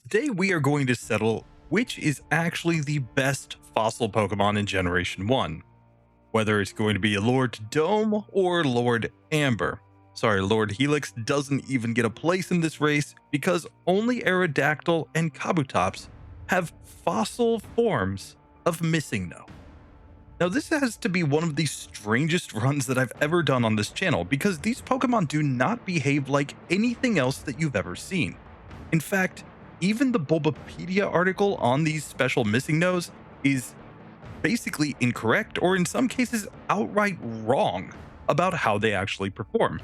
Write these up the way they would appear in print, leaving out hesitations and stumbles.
Today we are going to settle which is actually the best fossil Pokemon in Generation 1. Whether it's going to be Lord Dome or Lord Amber. Sorry, Lord Helix doesn't even get a place in this race because only Aerodactyl and Kabutops have fossil forms of MissingNo. Now this has to be one of the strangest runs that I've ever done on this channel because these Pokemon do not behave like anything else that you've ever seen. In fact, even the Bulbapedia article on these special MissingNos is basically incorrect or in some cases outright wrong about how they actually perform.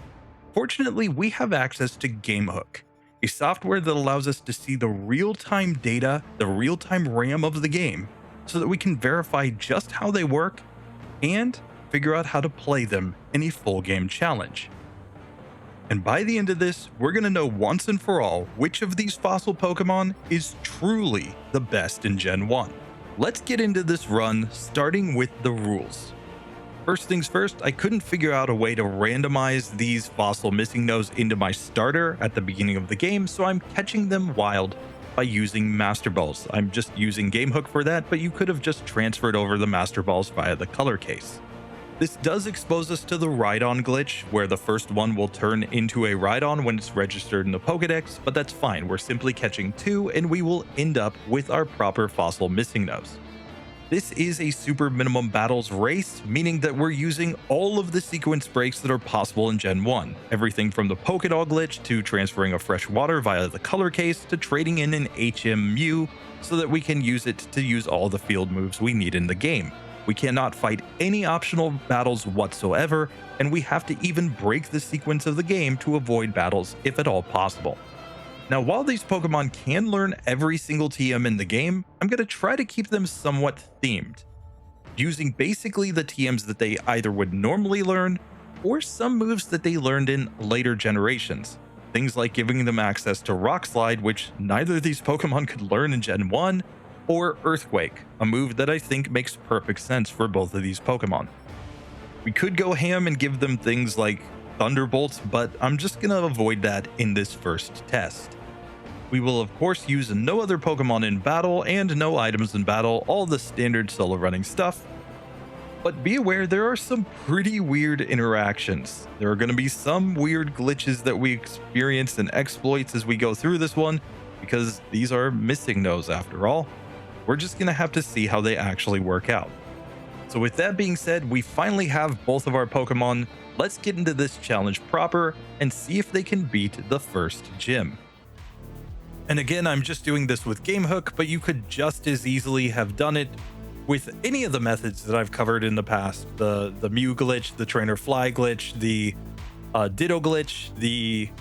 Fortunately, we have access to GameHook, a software that allows us to see the real-time data, the real-time RAM of the game, so that we can verify just how they work and figure out how to play them in a full game challenge. And by the end of this, we're going to know once and for all which of these fossil Pokemon is truly the best in Gen 1. Let's get into this run, starting with the rules. First things first, I couldn't figure out a way to randomize these fossil MissingNos into my starter at the beginning of the game, so I'm catching them wild by using Master Balls. I'm just using GameHook for that, but you could have just transferred over the Master Balls via the color case. This does expose us to the Rhydon glitch, where the first one will turn into a Rhydon when it's registered in the Pokedex, but that's fine. We're simply catching two, and we will end up with our proper fossil MissingNos. This is a super minimum battles race, meaning that we're using all of the sequence breaks that are possible in Gen 1. Everything from the Pokédoll glitch to transferring a fresh water via the color case to trading in an HM Mew so that we can use it to use all the field moves we need in the game. We cannot fight any optional battles whatsoever, and we have to even break the sequence of the game to avoid battles if at all possible. Now, while these Pokemon can learn every single TM in the game, I'm going to try to keep them somewhat themed, using basically the TMs that they either would normally learn or some moves that they learned in later generations. Things like giving them access to Rock Slide, which neither of these Pokemon could learn in Gen 1, or Earthquake, a move that I think makes perfect sense for both of these Pokemon. We could go ham and give them things like Thunderbolts, but I'm just going to avoid that in this first test. We will of course use no other Pokemon in battle and no items in battle, all the standard solo running stuff. But be aware there are some pretty weird interactions. There are going to be some weird glitches that we experience and exploits as we go through this one, because these are MissingNos after all. We're just going to have to see how they actually work out. So with that being said, we finally have both of our Pokemon. Let's get into this challenge proper and see if they can beat the first gym. And again, I'm just doing this with GameHook, but you could just as easily have done it with any of the methods that I've covered in the past. The Mew glitch, the Trainer Fly glitch, the Ditto glitch, the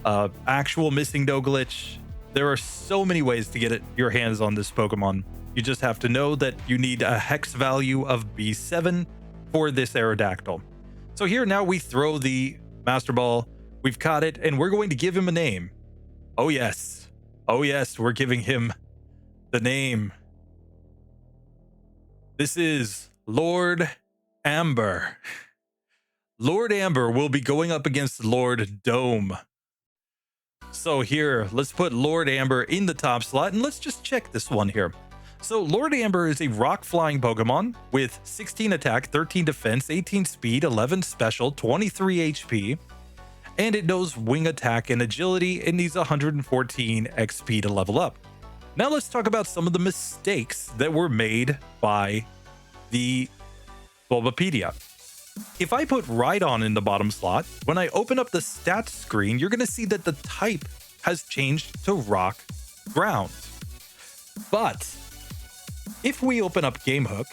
actual MissingNo glitch. There are so many ways to get your hands on this Pokemon. You just have to know that you need a hex value of B7 for this Aerodactyl. So here now we throw the Master Ball, we've caught it, and we're going to give him a name. Oh yes, we're giving him the name. This is Lord Amber. Lord Amber will be going up against Lord Dome. So here, let's put Lord Amber in the top slot, and let's just check this one here. So Lord Amber is a rock flying Pokemon with 16 attack, 13 defense, 18 speed, 11 special, 23 HP, and it knows wing attack and agility and needs 114 XP to level up. Now let's talk about some of the mistakes that were made by the Bulbapedia. If I put Rhydon in the bottom slot, when I open up the stats screen, you're going to see that the type has changed to rock ground. But if we open up GameHook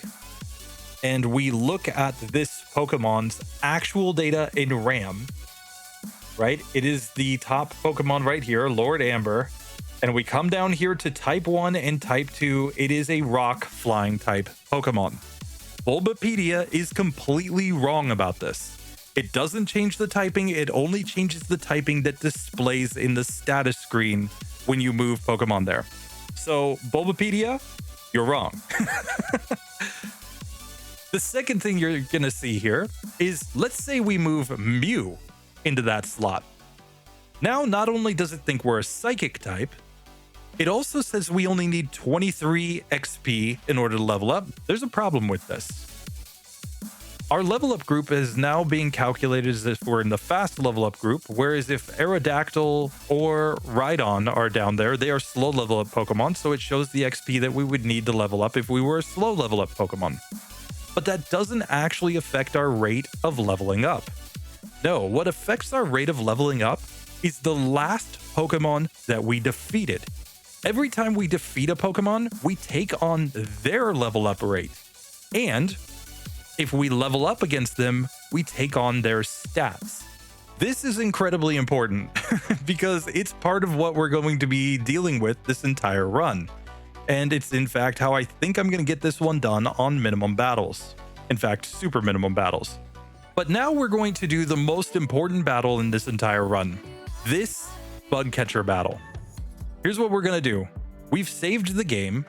and we look at this Pokemon's actual data in RAM, right? It is the top Pokemon right here, Lord Amber. And we come down here to type 1 and type 2. It is a rock flying type Pokemon. Bulbapedia is completely wrong about this. It doesn't change the typing, it only changes the typing that displays in the status screen when you move Pokemon there. So Bulbapedia, you're wrong. The second thing you're gonna see here is, let's say we move Mew into that slot. Now, not only does it think we're a psychic type, It also says we only need 23 XP in order to level up. There's a problem with this. Our level up group is now being calculated as if we're in the fast level up group, whereas if Aerodactyl or Rhydon are down there, they are slow level up Pokemon, so it shows the XP that we would need to level up if we were a slow level up Pokemon. But that doesn't actually affect our rate of leveling up. No, what affects our rate of leveling up is the last Pokemon that we defeated. Every time we defeat a Pokemon, we take on their level up rate. And if we level up against them, we take on their stats. This is incredibly important because it's part of what we're going to be dealing with this entire run. And it's in fact how I think I'm going to get this one done on minimum battles. In fact, super minimum battles. But now we're going to do the most important battle in this entire run. This bug catcher battle. Here's what we're going to do. We've saved the game.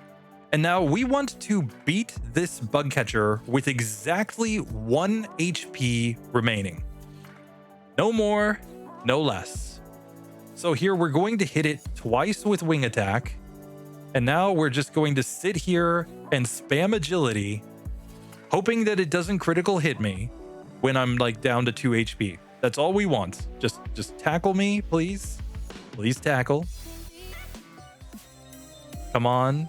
And now we want to beat this bug catcher with exactly 1 HP remaining. No more, no less. So here we're going to hit it twice with wing attack. And now we're just going to sit here and spam agility, hoping that it doesn't critical hit me when I'm like down to 2 HP. That's all we want. Just tackle me, please. Please tackle. Come on.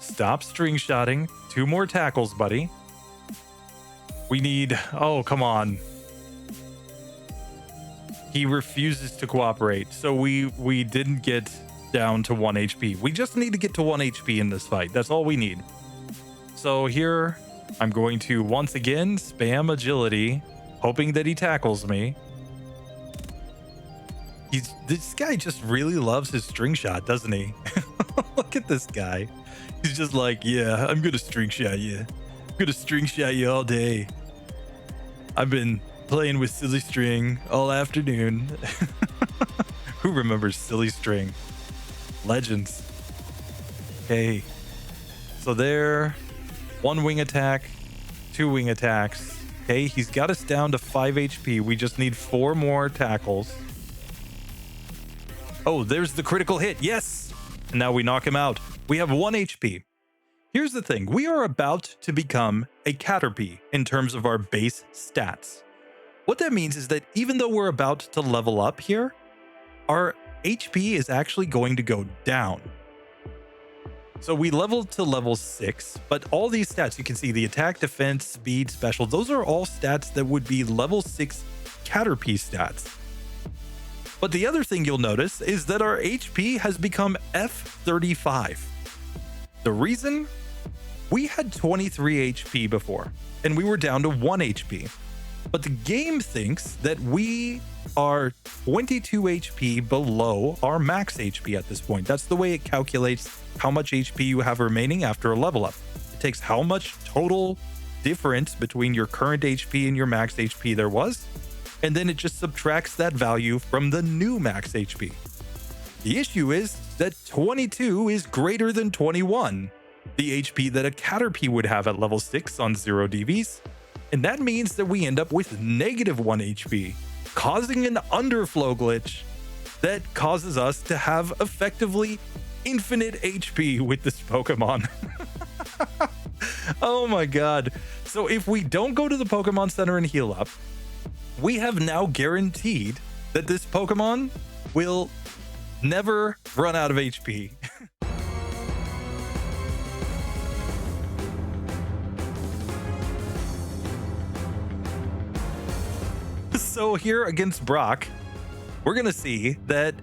Stop string shotting. 2 more tackles, buddy. We need... Oh, come on. He refuses to cooperate. So we didn't get down to 1 HP. We just need to get to 1 HP in this fight. That's all we need. So here, I'm going to once again spam agility, hoping that he tackles me. This guy just really loves his string shot, doesn't he? Look at this guy. He's just like, yeah, I'm gonna string shot you. I'm gonna string shot you all day. I've been playing with Silly String all afternoon. Who remembers Silly String? Legends. Okay. So there, 1 wing attack, 2 wing attacks. Okay, he's got us down to 5 HP. We just need 4 more tackles. Oh, there's the critical hit. Yes! And now we knock him out. We have 1 HP. Here's the thing. We are about to become a Caterpie in terms of our base stats. What that means is that even though we're about to level up here, our HP is actually going to go down. So we leveled to level 6, but all these stats, you can see the attack, defense, speed, special, those are all stats that would be level 6 Caterpie stats. But the other thing you'll notice is that our HP has become F35. The reason? We had 23 HP before, and we were down to 1 HP. But the game thinks that we are 22 HP below our max HP at this point. That's the way it calculates how much HP you have remaining after a level up. It takes how much total difference between your current HP and your max HP there was, and then it just subtracts that value from the new max HP. The issue is that 22 is greater than 21, the HP that a Caterpie would have at level 6 on 0 DVs, and that means that we end up with negative 1 HP, causing an underflow glitch that causes us to have effectively infinite HP with this Pokemon. Oh my god. So if we don't go to the Pokemon Center and heal up, we have now guaranteed that this Pokemon will never run out of HP. So here against Brock, we're gonna see that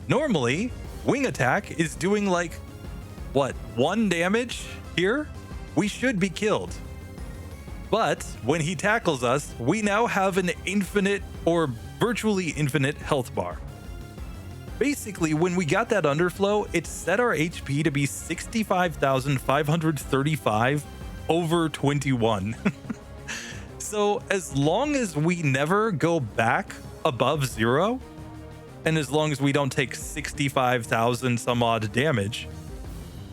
normally wing attack is doing like, what, 1 damage here? We should be killed. But when he tackles us, we now have an infinite or virtually infinite health bar. Basically, when we got that underflow, it set our HP to be 65,535 over 21. So as long as we never go back above 0, and as long as we don't take 65,000 some odd damage,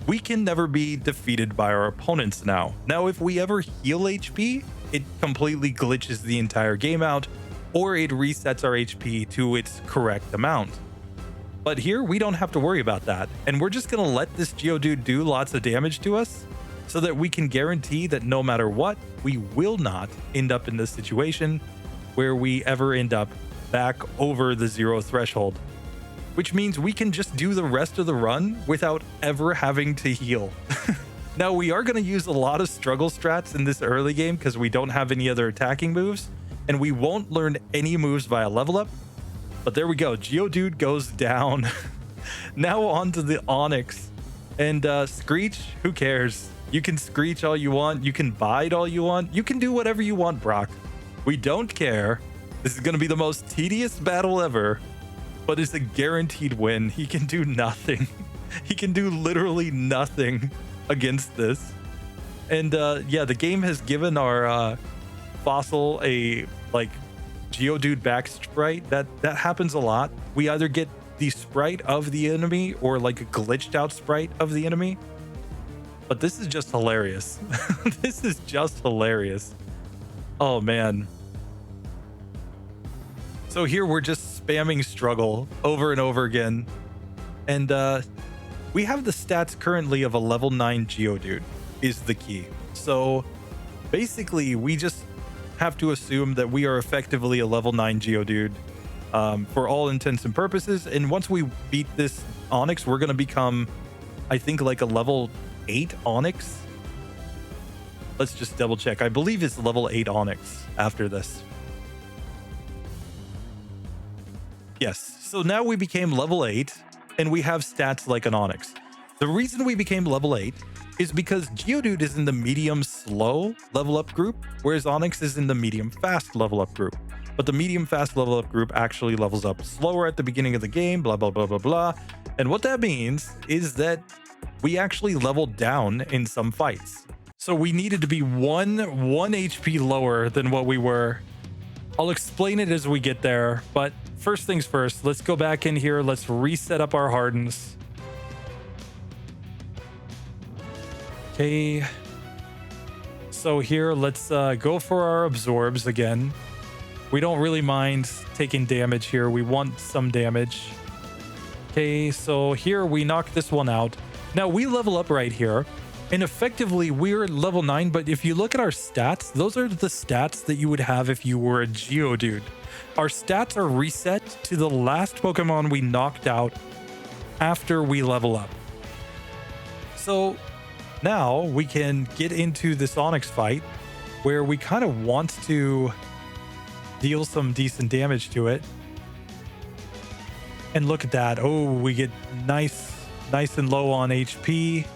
we can never be defeated by our opponents now. Now, if we ever heal HP, it completely glitches the entire game out, or it resets our HP to its correct amount. But here, we don't have to worry about that. And we're just going to let this Geodude do lots of damage to us so that we can guarantee that no matter what, we will not end up in this situation where we ever end up back over the 0 threshold, which means we can just do the rest of the run without ever having to heal. Now, we are going to use a lot of struggle strats in this early game because we don't have any other attacking moves, and we won't learn any moves via level up. But there we go. Geodude goes down. Now on to the Onix. And Screech, who cares? You can Screech all you want. You can Bide all you want. You can do whatever you want, Brock. We don't care. This is going to be the most tedious battle ever, but it's a guaranteed win. He can do nothing. He can do literally nothing against this. And yeah, the game has given our Fossil a Geodude back sprite. That happens a lot. We either get the sprite of the enemy or like a glitched out sprite of the enemy. But this is just hilarious. This is just hilarious. Oh man. So here we're just spamming struggle over and over again. And we have the stats currently of a level 9 Geodude is the key. So basically we just have to assume that we are effectively a level 9 Geodude for all intents and purposes. And once we beat this Onix, we're going to become, I think, like a level 8 Onix. Let's just double check. I believe it's level 8 Onix after this. Yes, so now we became level 8 and we have stats like an Onix. The reason we became level 8 is because Geodude is in the medium slow level up group, whereas Onix is in the medium fast level up group. But the medium fast level up group actually levels up slower at the beginning of the game, blah, blah, blah, blah, blah. And what that means is that we actually leveled down in some fights. So we needed to be one HP lower than what we were. I'll explain it as we get there, but first things first, let's go back in here. Let's reset up our hardens. Okay. So here, let's go for our absorbs again. We don't really mind taking damage here. We want some damage. Okay, so here we knock this one out. Now we level up right here. And effectively, we're level 9, but if you look at our stats, those are the stats that you would have if you were a Geodude. Our stats are reset to the last Pokemon we knocked out after we level up. So now we can get into this Onix fight where we kind of want to deal some decent damage to it. And look at that. Oh, we get nice and low on HP.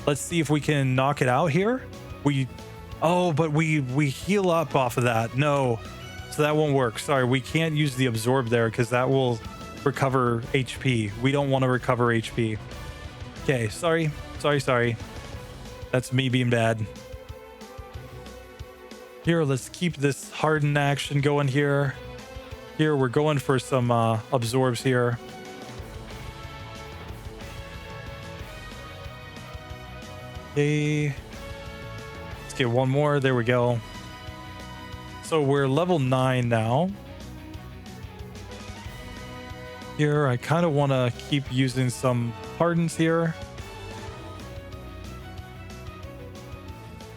Let's see if we can knock it out here. But we heal up off of that. No, so that won't work. Sorry, we can't use the absorb there because that will recover HP. We don't want to recover HP. Okay, sorry. That's me being bad. Here, let's keep this harden action going here. Here, we're going for some absorbs here. Okay, let's get one more. There we go. So we're level 9 now. Here, I kind of want to keep using some hardens here.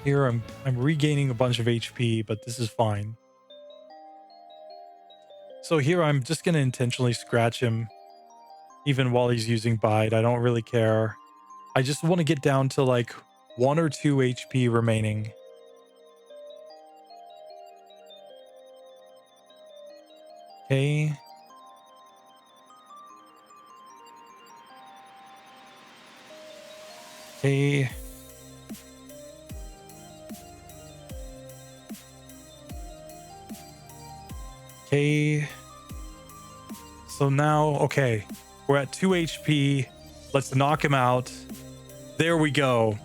Here, I'm regaining a bunch of HP, but this is fine. So here, I'm just going to intentionally scratch him, even while he's using Bide. I don't really care. I just want to get down to like 1 or 2 HP remaining. Okay. Okay. Okay. So now, okay, we're at 2 HP. Let's knock him out. There we go.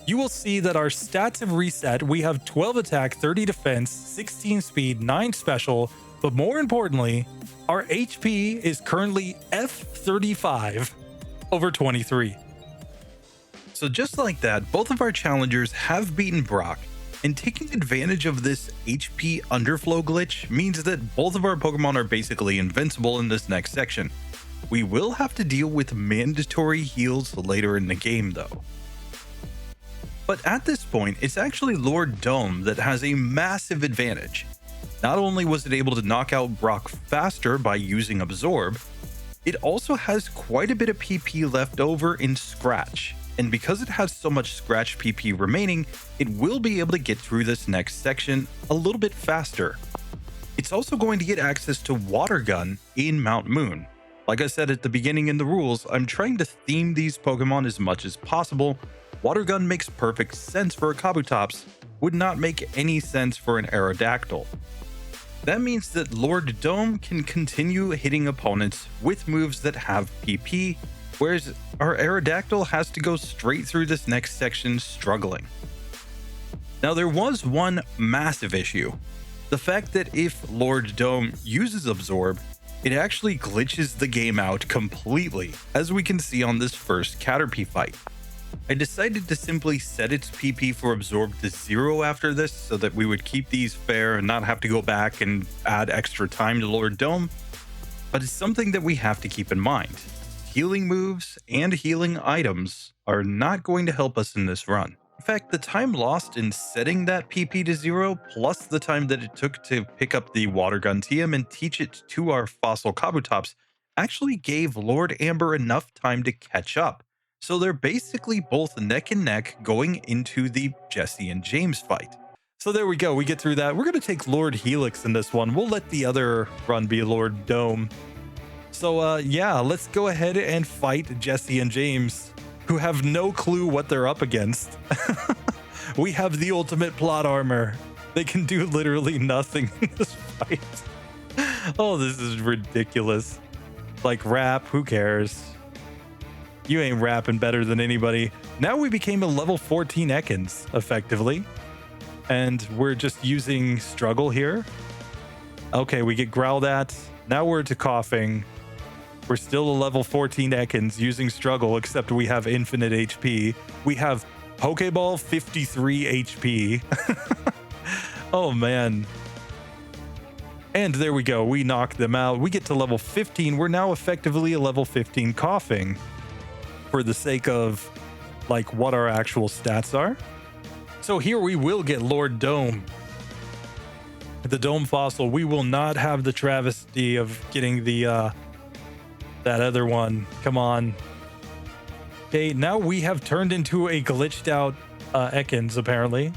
You will see that our stats have reset. We have 12 attack, 30 defense, 16 speed, 9 special, but more importantly, our HP is currently F35 over 23. So just like that, both of our challengers have beaten Brock, and taking advantage of this HP underflow glitch means that both of our Pokemon are basically invincible in this next section. We will have to deal with mandatory heals later in the game though. But at this point, it's actually Lord Dome that has a massive advantage. Not only was it able to knock out Brock faster by using Absorb, it also has quite a bit of PP left over in Scratch. And because it has so much Scratch PP remaining, it will be able to get through this next section a little bit faster. It's also going to get access to Water Gun in Mount Moon. Like I said at the beginning in the rules, I'm trying to theme these Pokemon as much as possible. Water Gun makes perfect sense for a Kabutops, would not make any sense for an Aerodactyl. That means that Lord Dome can continue hitting opponents with moves that have PP, whereas our Aerodactyl has to go straight through this next section struggling. Now there was one massive issue. The fact that if Lord Dome uses Absorb, it actually glitches the game out completely, as we can see on this first Caterpie fight. I decided to simply set its PP for Absorb to 0 after this so that we would keep these fair and not have to go back and add extra time to Lord Dome, but it's something that we have to keep in mind. Healing moves and healing items are not going to help us in this run. In fact, the time lost in setting that PP to 0, plus the time that it took to pick up the Water Gun TM and teach it to our Fossil Kabutops, actually gave Lord Amber enough time to catch up. So they're basically both neck and neck going into the Jesse and James fight. So there we go, we get through that. We're going to take Lord Helix in this one. We'll let the other run be Lord Dome. So yeah, let's go ahead and fight Jesse and James, who have no clue what they're up against. We have the ultimate plot armor. They can do literally nothing in this fight. Oh, this is ridiculous. Like rap, who cares? You ain't rapping better than anybody. Now we became a level 14 Ekans, effectively. And we're just using Struggle here. Okay, we get Growled at. Now we're to Coughing. We're still a level 14 Ekans using Struggle, except we have infinite HP. We have Pokeball 53 HP. Oh, man. And there we go. We knocked them out. We get to level 15. We're now effectively a level 15 Coughing, for the sake of like what our actual stats are. So here we will get Lord Dome. The Dome Fossil. We will not have the travesty of getting the that other one. Come on. Okay, now we have turned into a glitched out Ekans apparently.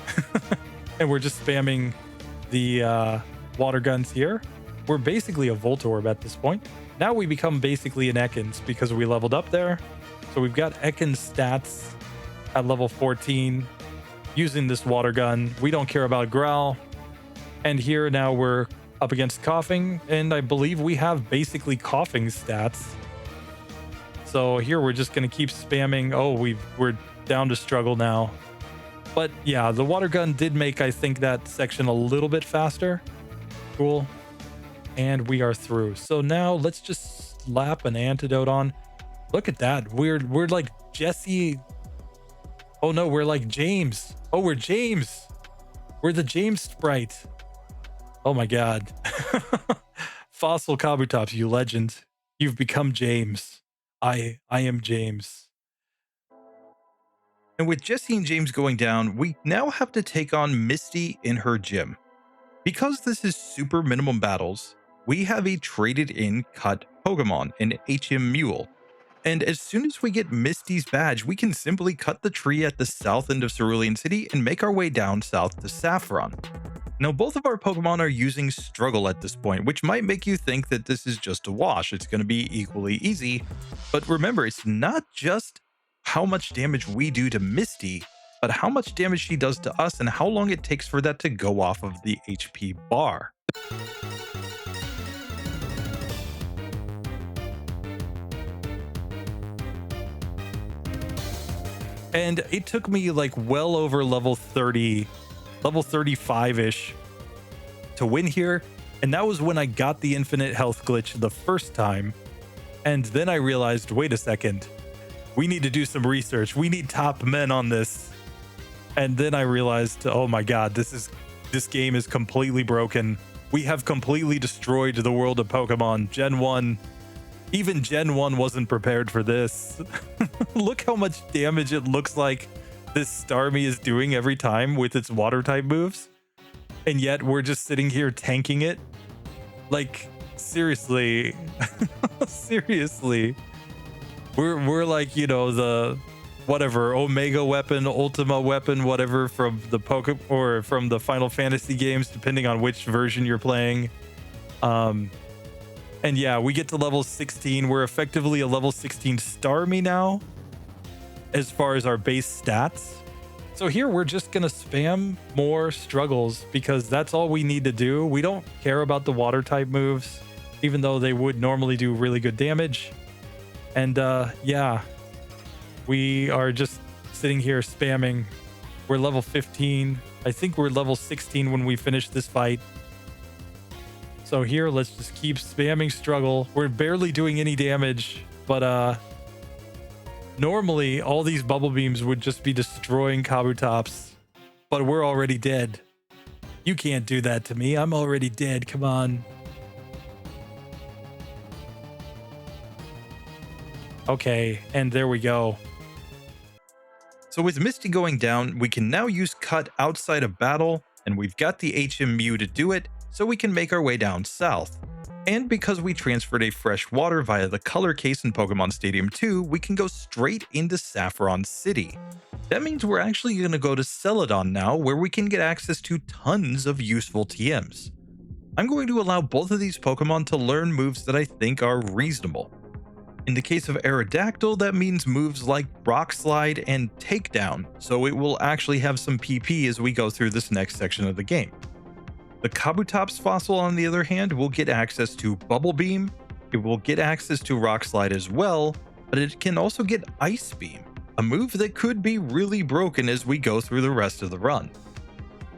And we're just spamming the water guns here. We're basically a Voltorb at this point. Now we become basically an Ekans because we leveled up there. So we've got Ekans stats at level 14 using this water gun. We don't care about Growl. And here now we're up against Coughing, and I believe we have basically Coughing stats. So here we're just going to keep spamming. Oh, we're down to Struggle now. But yeah, the water gun did make, I think, that section a little bit faster. Cool. And we are through. So now let's just slap an antidote on. Look at that. We're like Jesse. Oh no, we're like James. Oh, we're James. We're the James sprite. Oh my god. Fossil Kabutops, you legend. You've become James. I am James. And with Jesse and James going down, we now have to take on Misty in her gym. Because this is super minimum battles, we have a traded in cut Pokemon, an HM Mule. And as soon as we get Misty's badge, we can simply cut the tree at the south end of Cerulean City and make our way down south to Saffron. Now, both of our Pokemon are using Struggle at this point, which might make you think that this is just a wash. It's going to be equally easy. But remember, it's not just how much damage we do to Misty, but how much damage she does to us and how long it takes for that to go off of the HP bar. And it took me like well over level 30, level 35-ish to win here. And that was when I got the infinite health glitch the first time. And then I realized, wait a second, we need to do some research. We need top men on this. And then I realized, oh my god, this game is completely broken. We have completely destroyed the world of Pokemon. Gen 1 Even Gen 1 wasn't prepared for this. Look how much damage it looks like this Starmie is doing every time with its water type moves. And yet we're just sitting here tanking it. Like, seriously. Seriously. We're like, you know, the whatever Omega weapon, Ultima weapon, whatever from the or from the Final Fantasy games, depending on which version you're playing. And yeah, we get to level 16. We're effectively a level 16 Starmie now, as far as our base stats. So here we're just gonna spam more struggles because that's all we need to do. We don't care about the water type moves, even though they would normally do really good damage. And yeah, we are just sitting here spamming. We're level 15. I think we're level 16 when we finish this fight. So here, let's just keep spamming struggle. We're barely doing any damage, but normally all these bubble beams would just be destroying Kabutops, but we're already dead. You can't do that to me. I'm already dead. Come on. Okay, and there we go. So with Misty going down, we can now use Cut outside of battle, and we've got the HM Mew to do it, so we can make our way down south. And because we transferred a fresh water via the color case in Pokemon Stadium 2, we can go straight into Saffron City. That means we're actually going to go to Celadon now, where we can get access to tons of useful TMs. I'm going to allow both of these Pokemon to learn moves that I think are reasonable. In the case of Aerodactyl, that means moves like Rock Slide and Takedown, so it will actually have some PP as we go through this next section of the game. The Kabutops fossil, on the other hand, will get access to Bubble Beam, it will get access to Rock Slide as well, but it can also get Ice Beam, a move that could be really broken as we go through the rest of the run.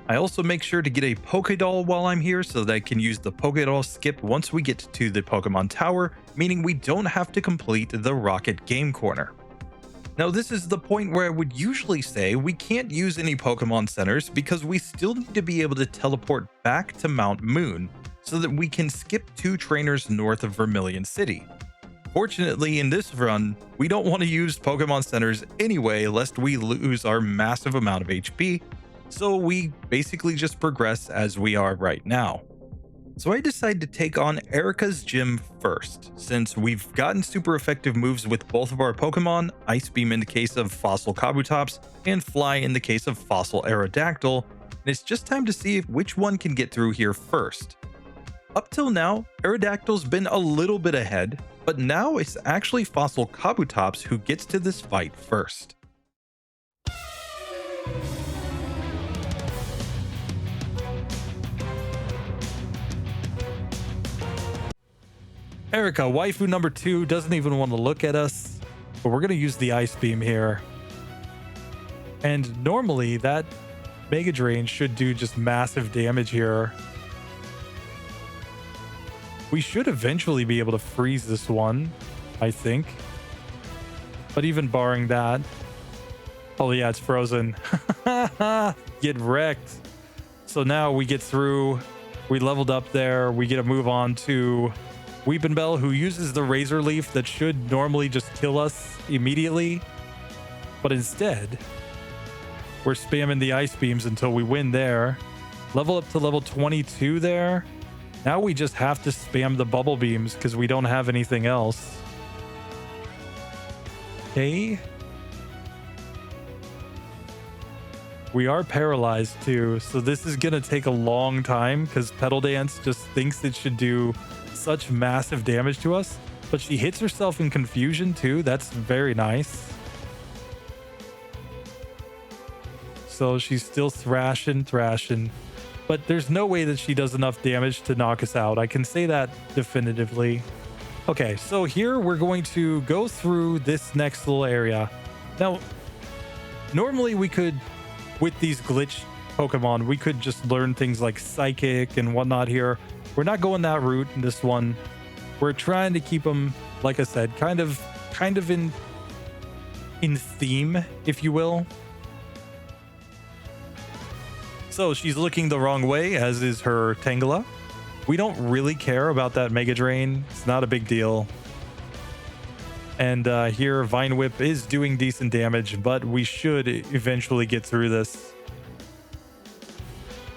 I also make sure to get a Pokédoll while I'm here so that I can use the Pokédoll skip once we get to the Pokemon Tower, meaning we don't have to complete the Rocket Game Corner. Now this is the point where I would usually say we can't use any Pokemon Centers because we still need to be able to teleport back to Mount Moon so that we can skip 2 trainers north of Vermilion City. Fortunately, in this run, we don't want to use Pokemon Centers anyway lest we lose our massive amount of HP, so we basically just progress as we are right now. So I decided to take on Erica's gym first, since we've gotten super effective moves with both of our Pokemon, Ice Beam in the case of Fossil Kabutops, and Fly in the case of Fossil Aerodactyl, and it's just time to see which one can get through here first. Up till now, Aerodactyl's been a little bit ahead, but now it's actually Fossil Kabutops who gets to this fight first. Erica, waifu number 2, doesn't even want to look at us, but we're going to use the Ice Beam here. And normally that Mega Drain should do just massive damage here. We should eventually be able to freeze this one, I think. But even barring that... Oh yeah, it's frozen. Get wrecked. So now we get through, we leveled up there, we get a move on to Weepinbell, who uses the Razor Leaf that should normally just kill us immediately. But instead, we're spamming the Ice Beams until we win there. Level up to level 22 there. Now we just have to spam the Bubble Beams because we don't have anything else. Okay. We are paralyzed too, so this is going to take a long time because Petal Dance just thinks it should do such massive damage to us, but she hits herself in confusion too. That's very nice. So she's still thrashing, but there's no way that she does enough damage to knock us out. I can say that definitively. Okay, so here we're going to go through this next little area. Now, normally we could, with these glitch Pokemon, we could just learn things like Psychic and whatnot here. We're not going that route in this one. We're trying to keep them, like I said, kind of in theme, if you will. So she's looking the wrong way, as is her Tangela. We don't really care about that Mega Drain. It's not a big deal. And here, Vine Whip is doing decent damage, but we should eventually get through this.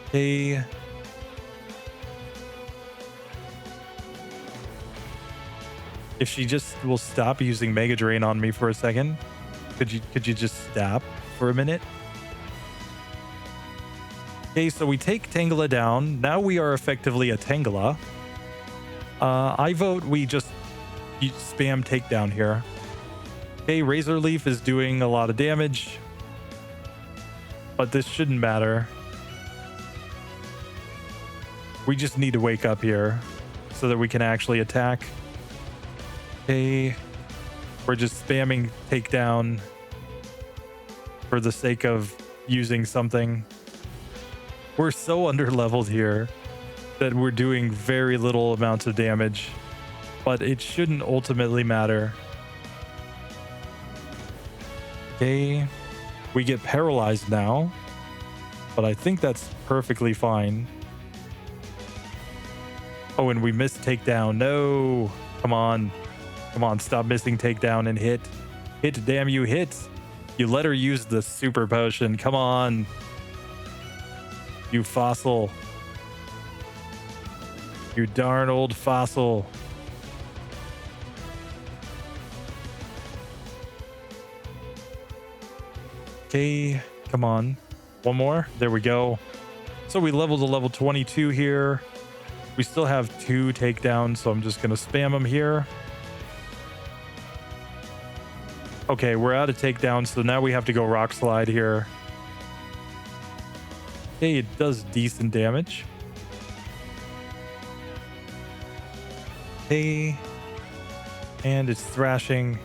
Okay. If she just will stop using Mega Drain on me for a second. Could you just stop for a minute? Okay, so we take Tangela down. Now we are effectively a Tangela. I vote we just spam takedown here. Okay, Razor Leaf is doing a lot of damage, but this shouldn't matter. We just need to wake up here so that we can actually attack. Okay, we're just spamming takedown for the sake of using something. We're so underleveled here that we're doing very little amounts of damage, but it shouldn't ultimately matter. Okay, we get paralyzed now, but I think that's perfectly fine. Oh, and we missed takedown. No, come on. Come on, stop missing takedown and hit. Hit, damn you, hit. You let her use the super potion. Come on. You fossil. You darn old fossil. Okay, come on. One more. There we go. So we leveled to level 22 here. We still have 2 takedowns, so I'm just going to spam them here. Okay, we're out of takedowns, so now we have to go Rock Slide here. Okay, it does decent damage. Okay. And it's thrashing,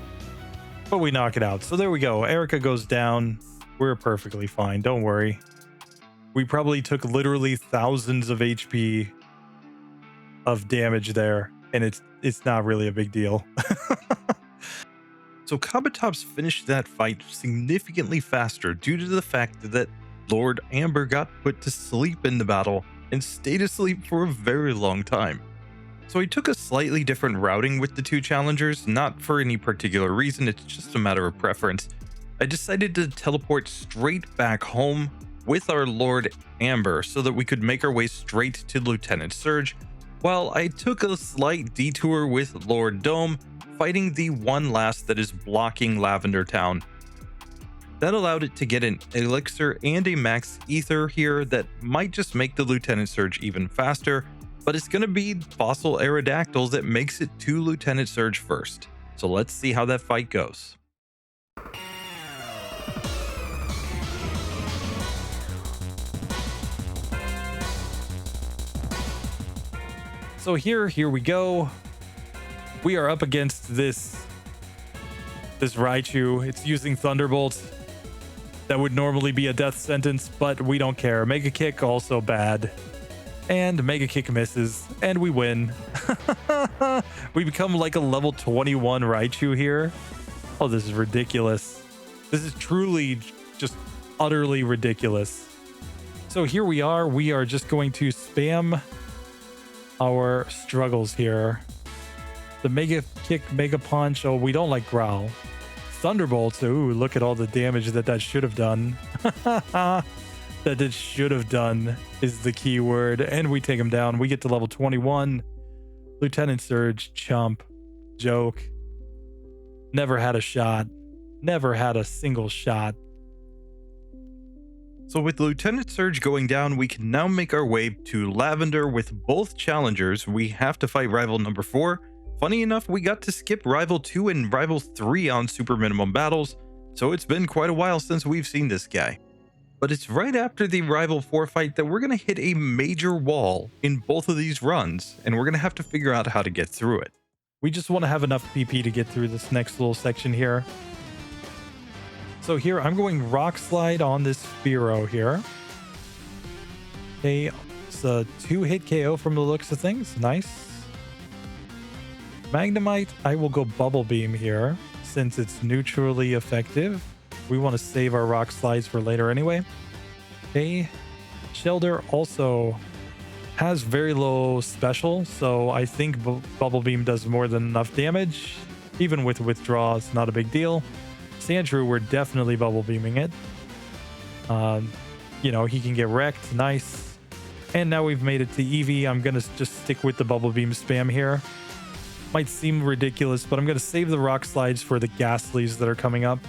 but we knock it out. So there we go. Erica goes down. We're perfectly fine. Don't worry. We probably took literally thousands of HP of damage there, and it's not really a big deal. So Kabutops finished that fight significantly faster due to the fact that Lord Amber got put to sleep in the battle and stayed asleep for a very long time. So I took a slightly different routing with the 2 challengers, not for any particular reason, it's just a matter of preference. I decided to teleport straight back home with our Lord Amber so that we could make our way straight to Lieutenant Surge, while I took a slight detour with Lord Dome, fighting the one last that is blocking Lavender Town. That allowed it to get an elixir and a max ether here that might just make the Lieutenant Surge even faster, but it's going to be Fossil Aerodactyls that makes it to Lieutenant Surge first. So let's see how that fight goes. So here we go. We are up against this Raichu. It's using Thunderbolt. That would normally be a death sentence, but we don't care. Mega Kick also bad. And Mega Kick misses, and we win. We become like a level 21 Raichu here. Oh, this is ridiculous. This is truly just utterly ridiculous. So here we are. We are just going to spam our struggles here. The Mega Kick, Mega Punch. Oh, we don't like Growl. Thunderbolts. Ooh, look at all the damage that should have done. That it should have done is the key word. And we take him down. We get to level 21. Lieutenant Surge, chump, joke. Never had a shot. Never had a single shot. So with Lieutenant Surge going down, we can now make our way to Lavender with both challengers. We have to fight rival number 4. Funny enough, we got to skip rival 2 and rival 3 on super minimum battles, so it's been quite a while since we've seen this guy. But it's right after the rival 4 fight that we're going to hit a major wall in both of these runs, and we're going to have to figure out how to get through it. We just want to have enough PP to get through this next little section here. So here, I'm going Rock Slide on this Fearow here. Okay, it's a 2-hit KO from the looks of things. Nice. Magnemite, I will go Bubble Beam here, since it's neutrally effective. We want to save our Rock Slides for later anyway. Okay, Shelder also has very low special, so I think Bubble Beam does more than enough damage. Even with withdraw, it's not a big deal. Sandshrew, we're definitely bubble beaming it. You know, he can get wrecked. Nice. And now we've made it to Eevee. I'm going to just stick with the bubble beam spam here. Might seem ridiculous, but I'm going to save the rock slides for the Ghastlies that are coming up.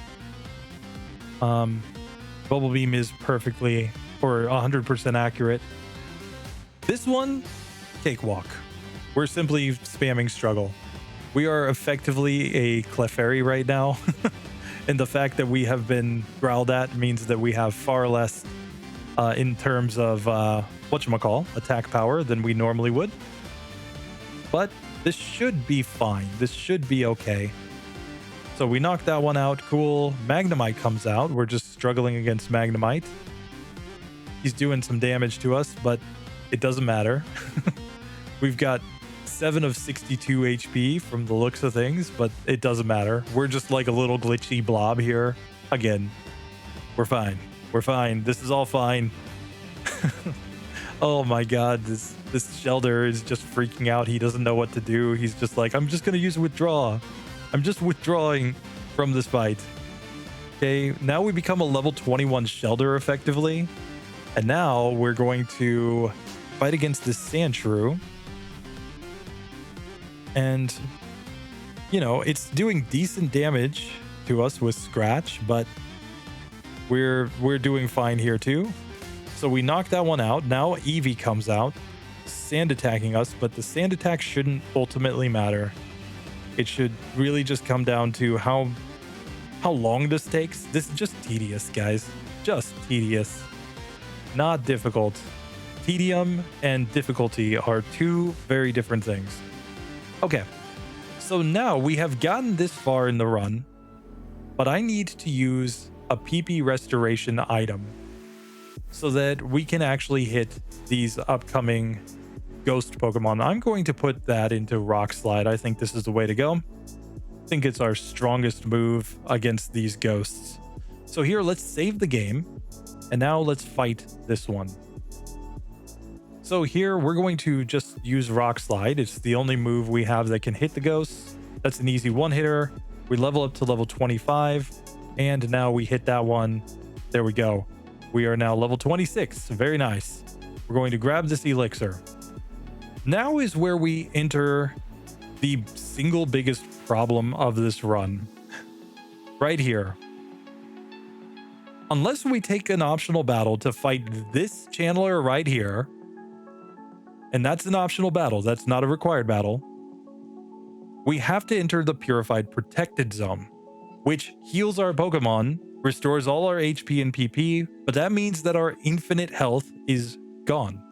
Bubble beam is perfectly or 100% accurate. This one, cakewalk. We're simply spamming struggle. We are effectively a Clefairy right now. And the fact that we have been growled at means that we have far less in terms of attack power than we normally would. But this should be fine. This should be okay. So we knocked that one out. Cool. Magnemite comes out. We're just struggling against Magnemite. He's doing some damage to us, but it doesn't matter. We've got 7 of 62 HP from the looks of things, but it doesn't matter. We're just like a little glitchy blob here. Again, we're fine. We're fine. This is all fine. Oh my god, this Shelder is just freaking out. He doesn't know what to do. He's just like, I'm just going to use withdraw. I'm just withdrawing from this fight. Okay, now we become a level 21 Shelder effectively. And now we're going to fight against this Sandshrew. And, you know, it's doing decent damage to us with Scratch, but we're doing fine here too. So we knocked that one out. Now Eevee comes out, sand attacking us, but the sand attack shouldn't ultimately matter. It should really just come down to how long this takes. This is just tedious, guys. Just tedious. Not difficult. Tedium and difficulty are two very different things. Okay, so now we have gotten this far in the run, but I need to use a PP restoration item so that we can actually hit these upcoming ghost Pokemon. I'm going to put that into Rock Slide. I think this is the way to go. I think it's our strongest move against these ghosts. So here, let's save the game, and now let's fight this one. So here, we're going to just use Rock Slide. It's the only move we have that can hit the ghosts. That's an easy one-hitter. We level up to level 25, and now we hit that one. There we go. We are now level 26. Very nice. We're going to grab this elixir. Now is where we enter the single biggest problem of this run. Right here. Unless we take an optional battle to fight this channeler right here, and that's an optional battle, that's not a required battle, we have to enter the Purified Protected Zone, which heals our Pokemon, restores all our HP and PP, but that means that our infinite health is gone.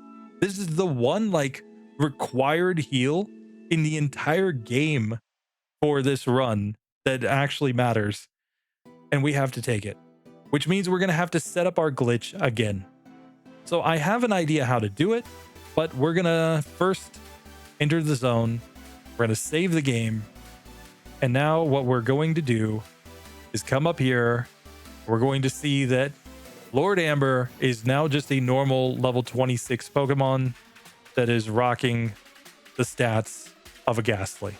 This is the one, like, required heal in the entire game for this run that actually matters, and we have to take it, which means we're going to have to set up our glitch again. So I have an idea how to do it, but we're going to first enter the zone. We're going to save the game. And now what we're going to do is come up here. We're going to see that Lord Amber is now just a normal level 26 Pokemon that is rocking the stats of a Ghastly.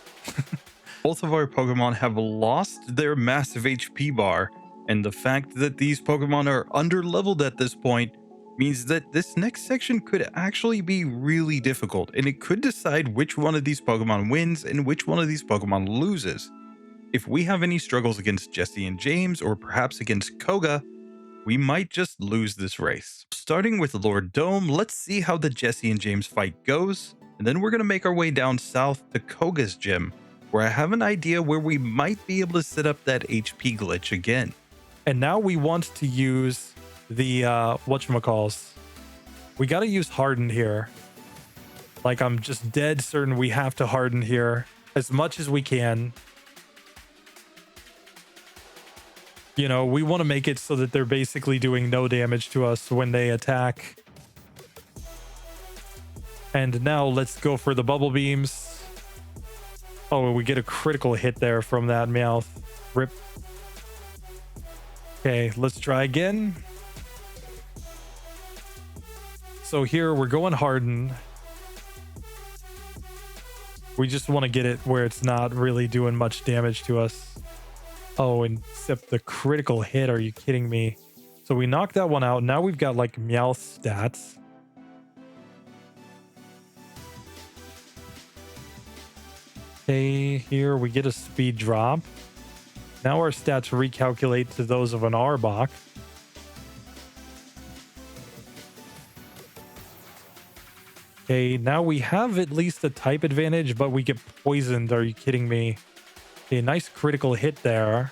Both of our Pokemon have lost their massive HP bar, and the fact that these Pokemon are under-leveled at this point means that this next section could actually be really difficult, and it could decide which one of these Pokemon wins and which one of these Pokemon loses. If we have any struggles against Jesse and James, or perhaps against Koga, we might just lose this race. Starting with Lord Dome, let's see how the Jesse and James fight goes, and then we're going to make our way down south to Koga's gym, where I have an idea where we might be able to set up that HP glitch again. And now we want to use the whatchamacalls. We got to use Harden here. Like, I'm just dead certain we have to Harden here as much as we can. You know, we want to make it so that they're basically doing no damage to us when they attack. And now let's go for the bubble beams. Oh, we get a critical hit there from that Meowth. Rip. Okay, let's try again. So here we're going Harden. We just want to get it where it's not really doing much damage to us. Oh, and except the critical hit. Are you kidding me? So we knocked that one out. Now we've got like Meowth stats. Okay, here we get a speed drop. Now our stats recalculate to those of an Arbok. Okay, now we have at least a type advantage, but we get poisoned. Are you kidding me? Okay, nice critical hit there.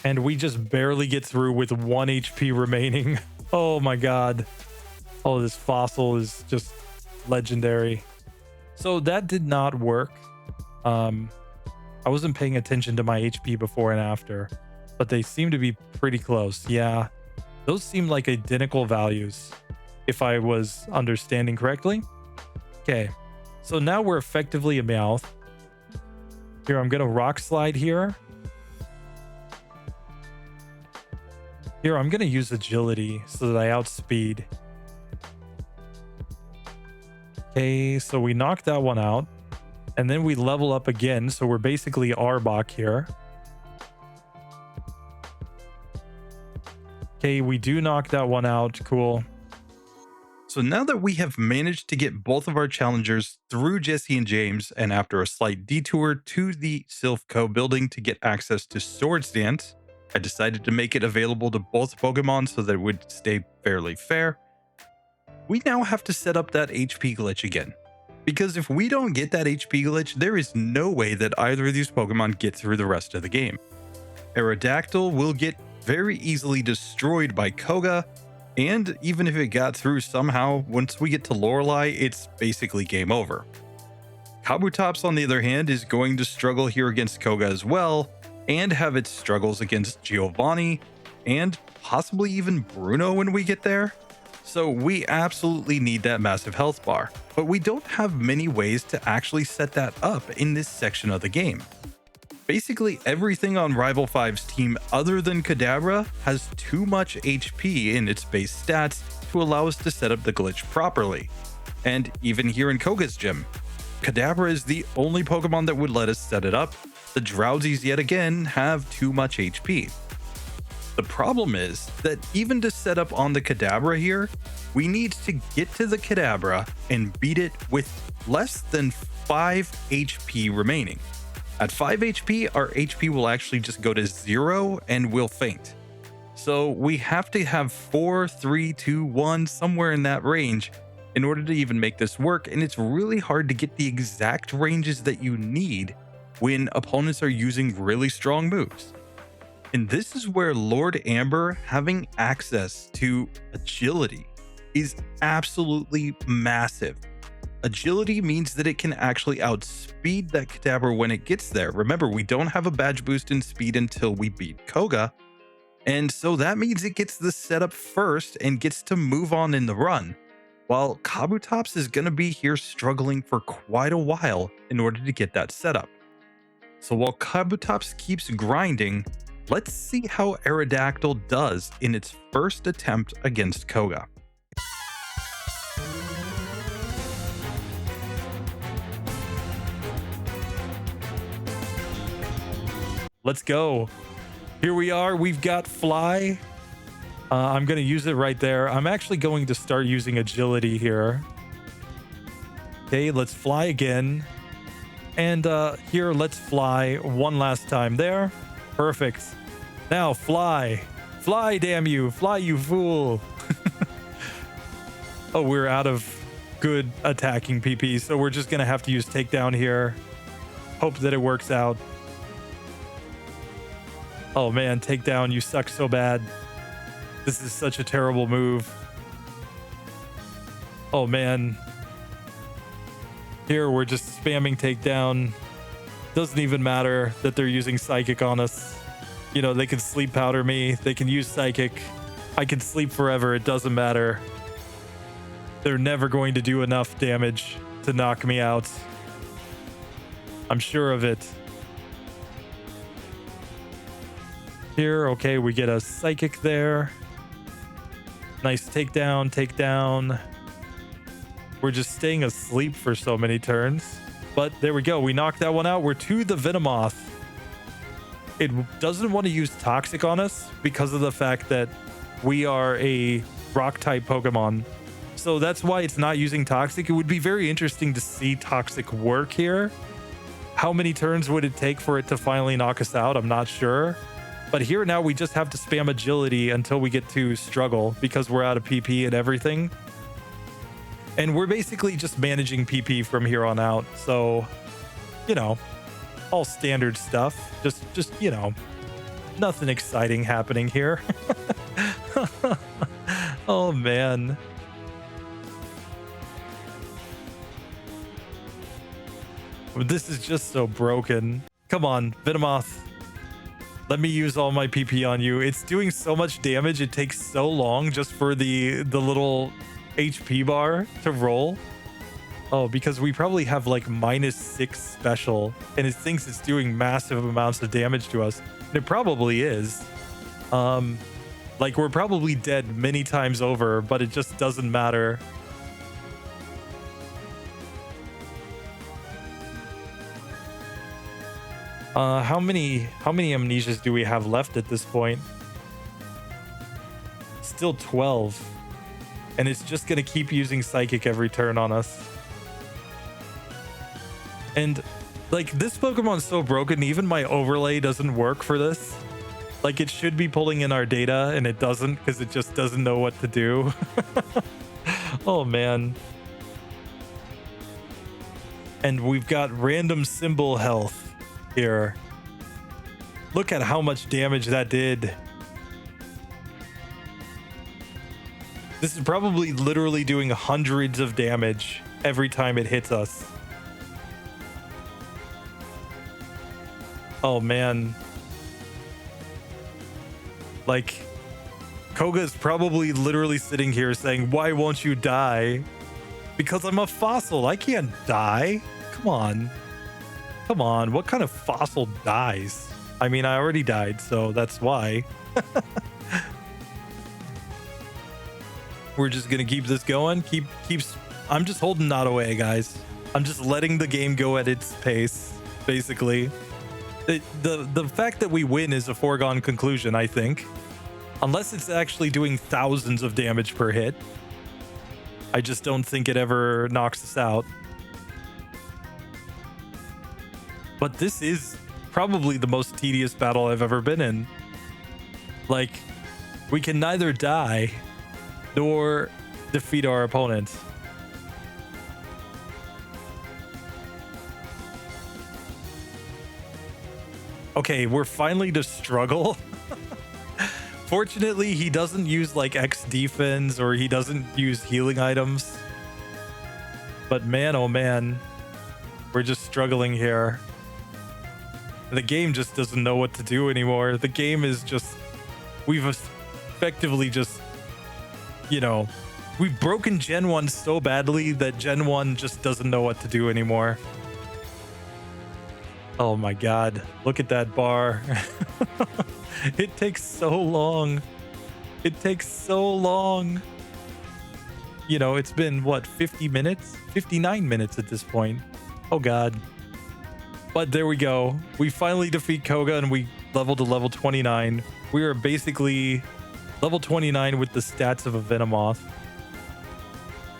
And we just barely get through with 1 HP remaining. Oh my god. Oh, this fossil is just legendary. So that did not work. I wasn't paying attention to my HP before and after, but they seem to be pretty close. Yeah, those seem like identical values, if I was understanding correctly. Okay, so now we're effectively a Meowth. Here, I'm gonna rock slide here. Here, I'm gonna use agility so that I outspeed. Okay, so we knocked that one out. And then we level up again, so we're basically Arbok here. Okay, we do knock that one out. Cool. So now that we have managed to get both of our challengers through Jesse and James, and after a slight detour to the Sylph Co building to get access to Swords Dance, I decided to make it available to both Pokemon so that it would stay fairly fair. We now have to set up that HP glitch again. Because if we don't get that HP glitch, there is no way that either of these Pokemon get through the rest of the game. Aerodactyl will get very easily destroyed by Koga, and even if it got through somehow, once we get to Lorelei, it's basically game over. Kabutops, on the other hand, is going to struggle here against Koga as well, and have its struggles against Giovanni, and possibly even Bruno when we get there. So we absolutely need that massive health bar, but we don't have many ways to actually set that up in this section of the game. Basically everything on Rival 5's team other than Kadabra has too much HP in its base stats to allow us to set up the glitch properly. And even here in Koga's gym, Kadabra is the only Pokemon that would let us set it up. The Drowsies yet again have too much HP. The problem is that even to set up on the Kadabra here, we need to get to the Kadabra and beat it with less than 5 HP remaining. At 5 HP, our HP will actually just go to 0 and we'll faint. So we have to have 4, 3, 2, 1, somewhere in that range in order to even make this work, and it's really hard to get the exact ranges that you need when opponents are using really strong moves. And this is where Lord Amber having access to agility is absolutely massive. Agility means that it can actually outspeed that Kadabra when it gets there. Remember, we don't have a badge boost in speed until we beat Koga. And so that means it gets the setup first and gets to move on in the run. While Kabutops is going to be here struggling for quite a while in order to get that setup. So while Kabutops keeps grinding, let's see how Aerodactyl does in its first attempt against Koga. Let's go. Here we are. We've got Fly. I'm going to use it right there. I'm actually going to start using agility here. Okay, let's fly again. And here, let's fly one last time there. Perfect. Now fly. Fly, damn you. Fly, you fool. Oh, we're out of good attacking PP, so we're just going to have to use takedown here. Hope that it works out. Oh man, takedown, you suck so bad. This is such a terrible move. Oh man. Here we're just spamming takedown. Doesn't even matter that they're using psychic on us. You know, they can sleep powder me. They can use psychic. I can sleep forever. It doesn't matter. They're never going to do enough damage to knock me out. I'm sure of it. Here, okay, we get a psychic there. Nice takedown, takedown. We're just staying asleep for so many turns. But there we go. We knocked that one out. We're to the Venomoth. It doesn't want to use Toxic on us because of the fact that we are a Rock-type Pokemon. So that's why it's not using Toxic. It would be very interesting to see Toxic work here. How many turns would it take for it to finally knock us out? I'm not sure. But here now we just have to spam Agility until we get to Struggle because we're out of PP and everything. And we're basically just managing PP from here on out. So, you know, all standard stuff. Just you know, nothing exciting happening here. Oh, man. This is just so broken. Come on, Venomoth. Let me use all my PP on you. It's doing so much damage. It takes so long just for the little HP bar to roll. Oh, because we probably have like -6 special and it thinks it's doing massive amounts of damage to us. And it probably is. Like we're probably dead many times over, but it just doesn't matter. How many amnesias do we have left at this point? Still 12. And it's just gonna keep using Psychic every turn on us. And like this Pokemon's so broken, even my overlay doesn't work for this. Like it should be pulling in our data and it doesn't because it just doesn't know what to do. Oh man. And we've got random symbol health here. Look at how much damage that did. This is probably literally doing hundreds of damage every time it hits us. Oh man. Like, Koga's probably literally sitting here saying, why won't you die? Because I'm a fossil. I can't die. Come on. Come on. What kind of fossil dies? I mean, I already died, so that's why. We're just going to keep this going. I'm just holding not away, guys. I'm just letting the game go at its pace, basically. The fact that we win is a foregone conclusion, I think. Unless it's actually doing thousands of damage per hit. I just don't think it ever knocks us out. But this is probably the most tedious battle I've ever been in. Like, we can neither die nor defeat our opponent. Okay, we're finally to struggle. Fortunately, he doesn't use like X defense or he doesn't use healing items. But man, oh man, we're just struggling here. The game just doesn't know what to do anymore. The game is just, we've effectively just, you know, we've broken Gen 1 so badly that Gen 1 just doesn't know what to do anymore. Oh my god, look at that bar. It takes so long. It takes so long. You know, it's been what, 50 minutes? 59 minutes at this point. Oh god. But there we go. We finally defeat Koga and we leveled to level 29. We are basically level 29 with the stats of a Venomoth.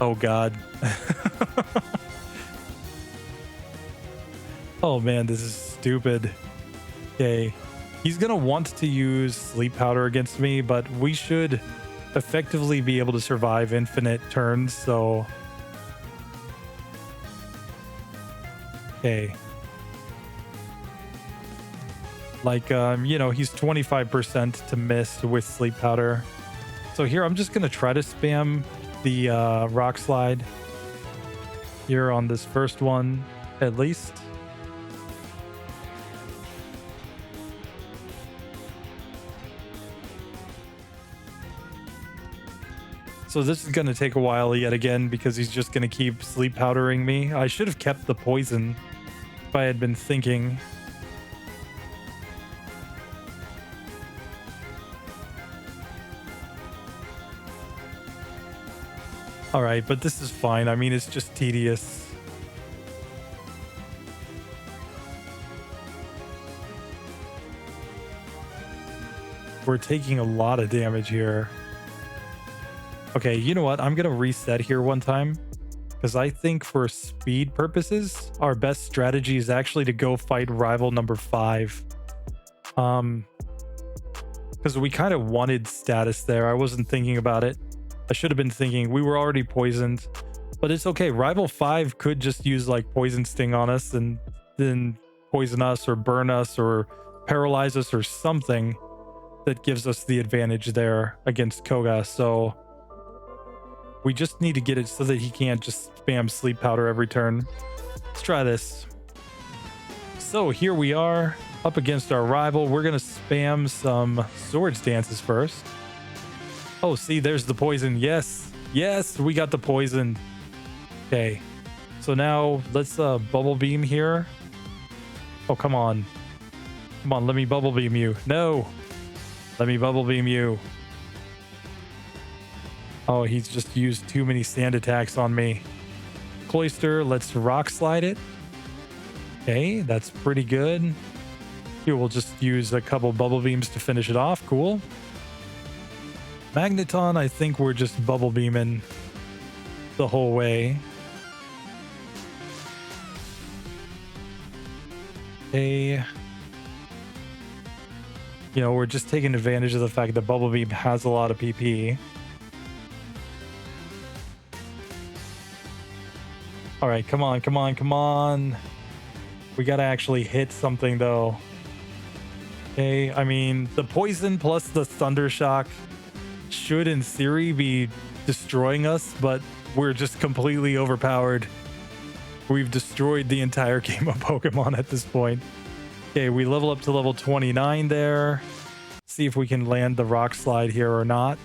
Oh god. Oh man, this is stupid. Okay. He's gonna want to use Sleep Powder against me, but we should effectively be able to survive infinite turns, so... Okay. Like, you know, he's 25% to miss with Sleep Powder. So here, I'm just gonna try to spam the Rock Slide here on this first one, at least. So this is going to take a while yet again because he's just going to keep sleep powdering me. I should have kept the poison if I had been thinking. All right, but this is fine. I mean, it's just tedious. We're taking a lot of damage here. Okay, you know what? I'm going to reset here one time because I think for speed purposes, our best strategy is actually to go fight rival number 5. Because we kind of wanted status there. I wasn't thinking about it. I should have been thinking. We were already poisoned, but it's okay. Rival 5 could just use like poison sting on us and then poison us or burn us or paralyze us or something that gives us the advantage there against Koga. So we just need to get it so that he can't just spam sleep powder every turn. Let's try this. So here we are up against our rival. We're going to spam some swords dances first. Oh, see, there's the poison. Yes. Yes, we got the poison. Okay. So now let's bubble beam here. Oh, come on. Come on, let me bubble beam you. No. Let me bubble beam you. Oh, he's just used too many sand attacks on me. Cloister, let's rock slide it. Okay, that's pretty good. Here, we'll just use a couple bubble beams to finish it off. Cool. Magneton, I think we're just bubble beaming the whole way. Okay. You know, we're just taking advantage of the fact that bubble beam has a lot of PP. All right, come on, come on, come on. We gotta actually hit something though. Okay, I mean, the poison plus the thunder shock should in theory be destroying us, but we're just completely overpowered. We've destroyed the entire game of Pokemon at this point. Okay, we level up to level 29 there. See if we can land the rock slide here or not.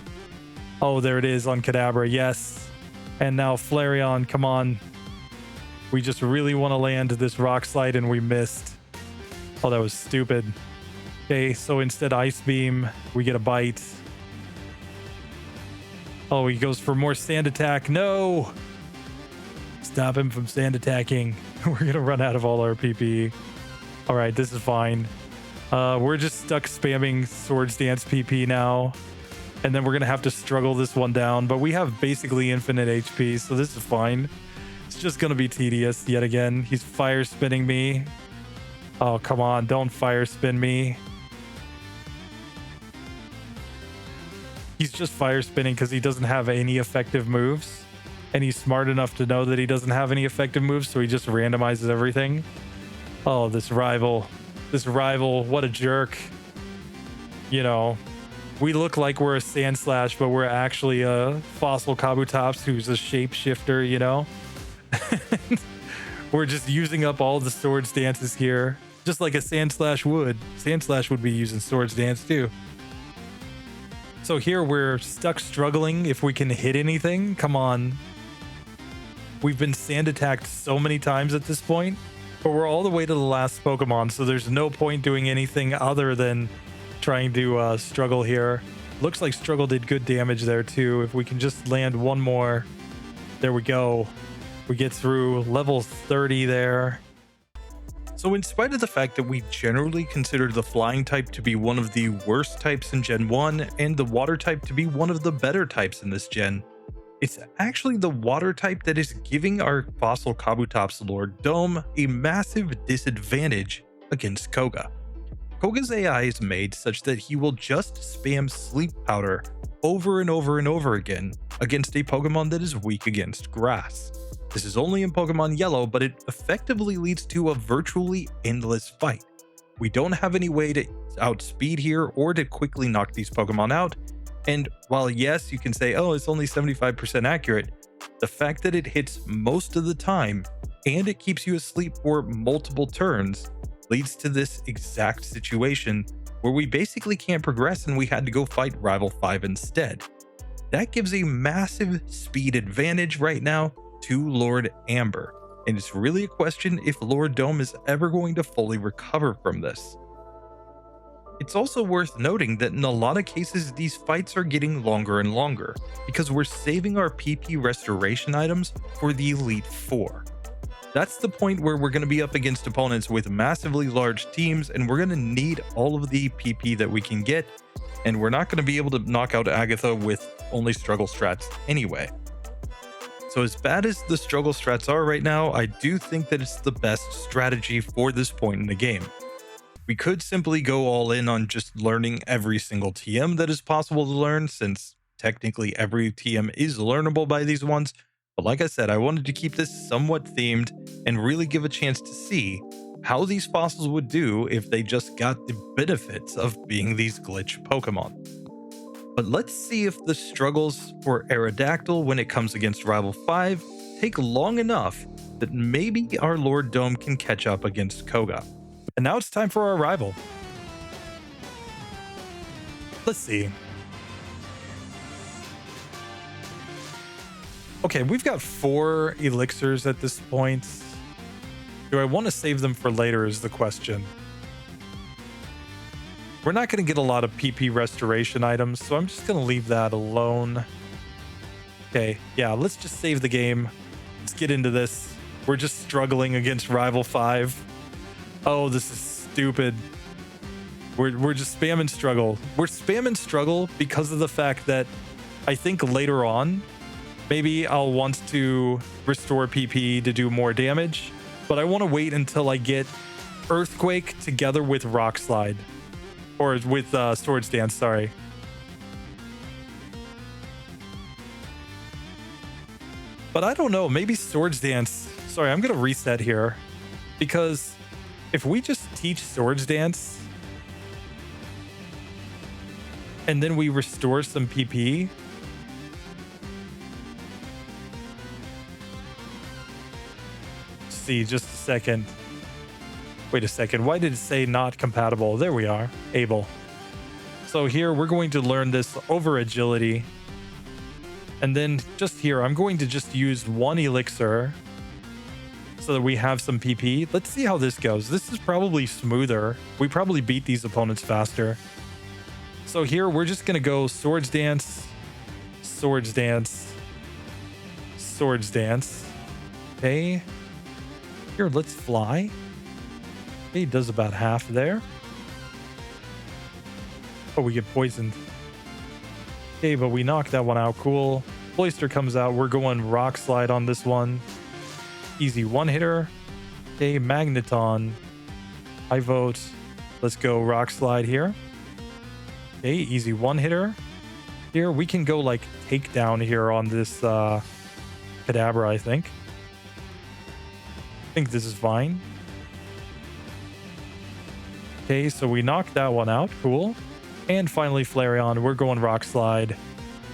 Oh, there it is on Kadabra, yes. And now Flareon, come on. We just really want to land this rock slide and we missed. Oh, that was stupid. Okay, so instead Ice Beam, we get a bite. Oh, he goes for more sand attack. No! Stop him from sand attacking. We're gonna run out of all our PP. All right, this is fine. We're just stuck spamming Swords Dance PP now. And then we're gonna have to struggle this one down, but we have basically infinite HP, so this is fine. It's just gonna be tedious yet again. He's fire spinning me. Oh, come on, don't fire spin me. He's just fire spinning because he doesn't have any effective moves. And he's smart enough to know that he doesn't have any effective moves, so he just randomizes everything. Oh, this rival, what a jerk. You know, we look like we're a Sandslash, but we're actually a Fossil Kabutops who's a shapeshifter, you know? We're just using up all the Swords Dances here, just like a Sandslash would. Sandslash would be using Swords Dance too. So here we're stuck struggling if we can hit anything. Come on. We've been sand attacked so many times at this point, but we're all the way to the last Pokemon, so there's no point doing anything other than trying to struggle here. Looks like struggle did good damage there too. If we can just land one more. There we go. We get through level 30 there. So in spite of the fact that we generally consider the flying type to be one of the worst types in Gen 1 and the water type to be one of the better types in this gen, it's actually the water type that is giving our Fossil Kabutops Lord Dome a massive disadvantage against Koga. Koga's AI is made such that he will just spam Sleep Powder over and over and over again against a Pokemon that is weak against grass. This is only in Pokemon Yellow, but it effectively leads to a virtually endless fight. We don't have any way to outspeed here or to quickly knock these Pokemon out, and while yes, you can say, oh, it's only 75% accurate, the fact that it hits most of the time and it keeps you asleep for multiple turns leads to this exact situation where we basically can't progress and we had to go fight Rival 5 instead. That gives a massive speed advantage right now to Lord Amber, and it's really a question if Lord Dome is ever going to fully recover from this. It's also worth noting that in a lot of cases, these fights are getting longer and longer because we're saving our PP restoration items for the Elite Four. That's the point where we're going to be up against opponents with massively large teams, and we're going to need all of the PP that we can get, and we're not going to be able to knock out Agatha with only struggle strats anyway. So as bad as the struggle strats are right now, I do think that it's the best strategy for this point in the game. We could simply go all in on just learning every single TM that is possible to learn, since technically every TM is learnable by these ones. But like I said, I wanted to keep this somewhat themed and really give a chance to see how these fossils would do if they just got the benefits of being these glitch Pokemon. But let's see if the struggles for Aerodactyl when it comes against Rival 5 take long enough that maybe our Lord Dome can catch up against Koga. And now it's time for our rival. Let's see. Okay, we've got 4 elixirs at this point. Do I want to save them for later is the question. We're not going to get a lot of PP restoration items, so I'm just going to leave that alone. Okay, yeah, let's just save the game. Let's get into this. We're just struggling against Rival 5. Oh, this is stupid. We're just spamming struggle. We're spamming struggle because of the fact that I think later on, maybe I'll want to restore PP to do more damage, but I want to wait until I get Earthquake together with Rock Slide. Or with Swords Dance, sorry. But I don't know, maybe Swords Dance. Sorry, I'm going to reset here. Because if we just teach Swords Dance and then we restore some PP, see, just a second. Wait a second, why did it say not compatible? There we are, able. So here we're going to learn this over agility. And then just here, I'm going to just use 1 elixir so that we have some PP. Let's see how this goes. This is probably smoother. We probably beat these opponents faster. So here we're just gonna go Swords Dance, Swords Dance, Swords Dance. Okay. Here, let's fly. Okay, does about half there. Oh, we get poisoned. Okay, but we knocked that one out. Cool. Cloyster comes out. We're going Rock Slide on this one. Easy one-hitter. Okay, Magneton. I vote. Let's go Rock Slide here. Okay, easy one-hitter. Here, we can go like takedown here on this Kadabra, I think. I think this is fine. Okay, so we knocked that one out. Cool. And finally, Flareon. We're going Rock Slide.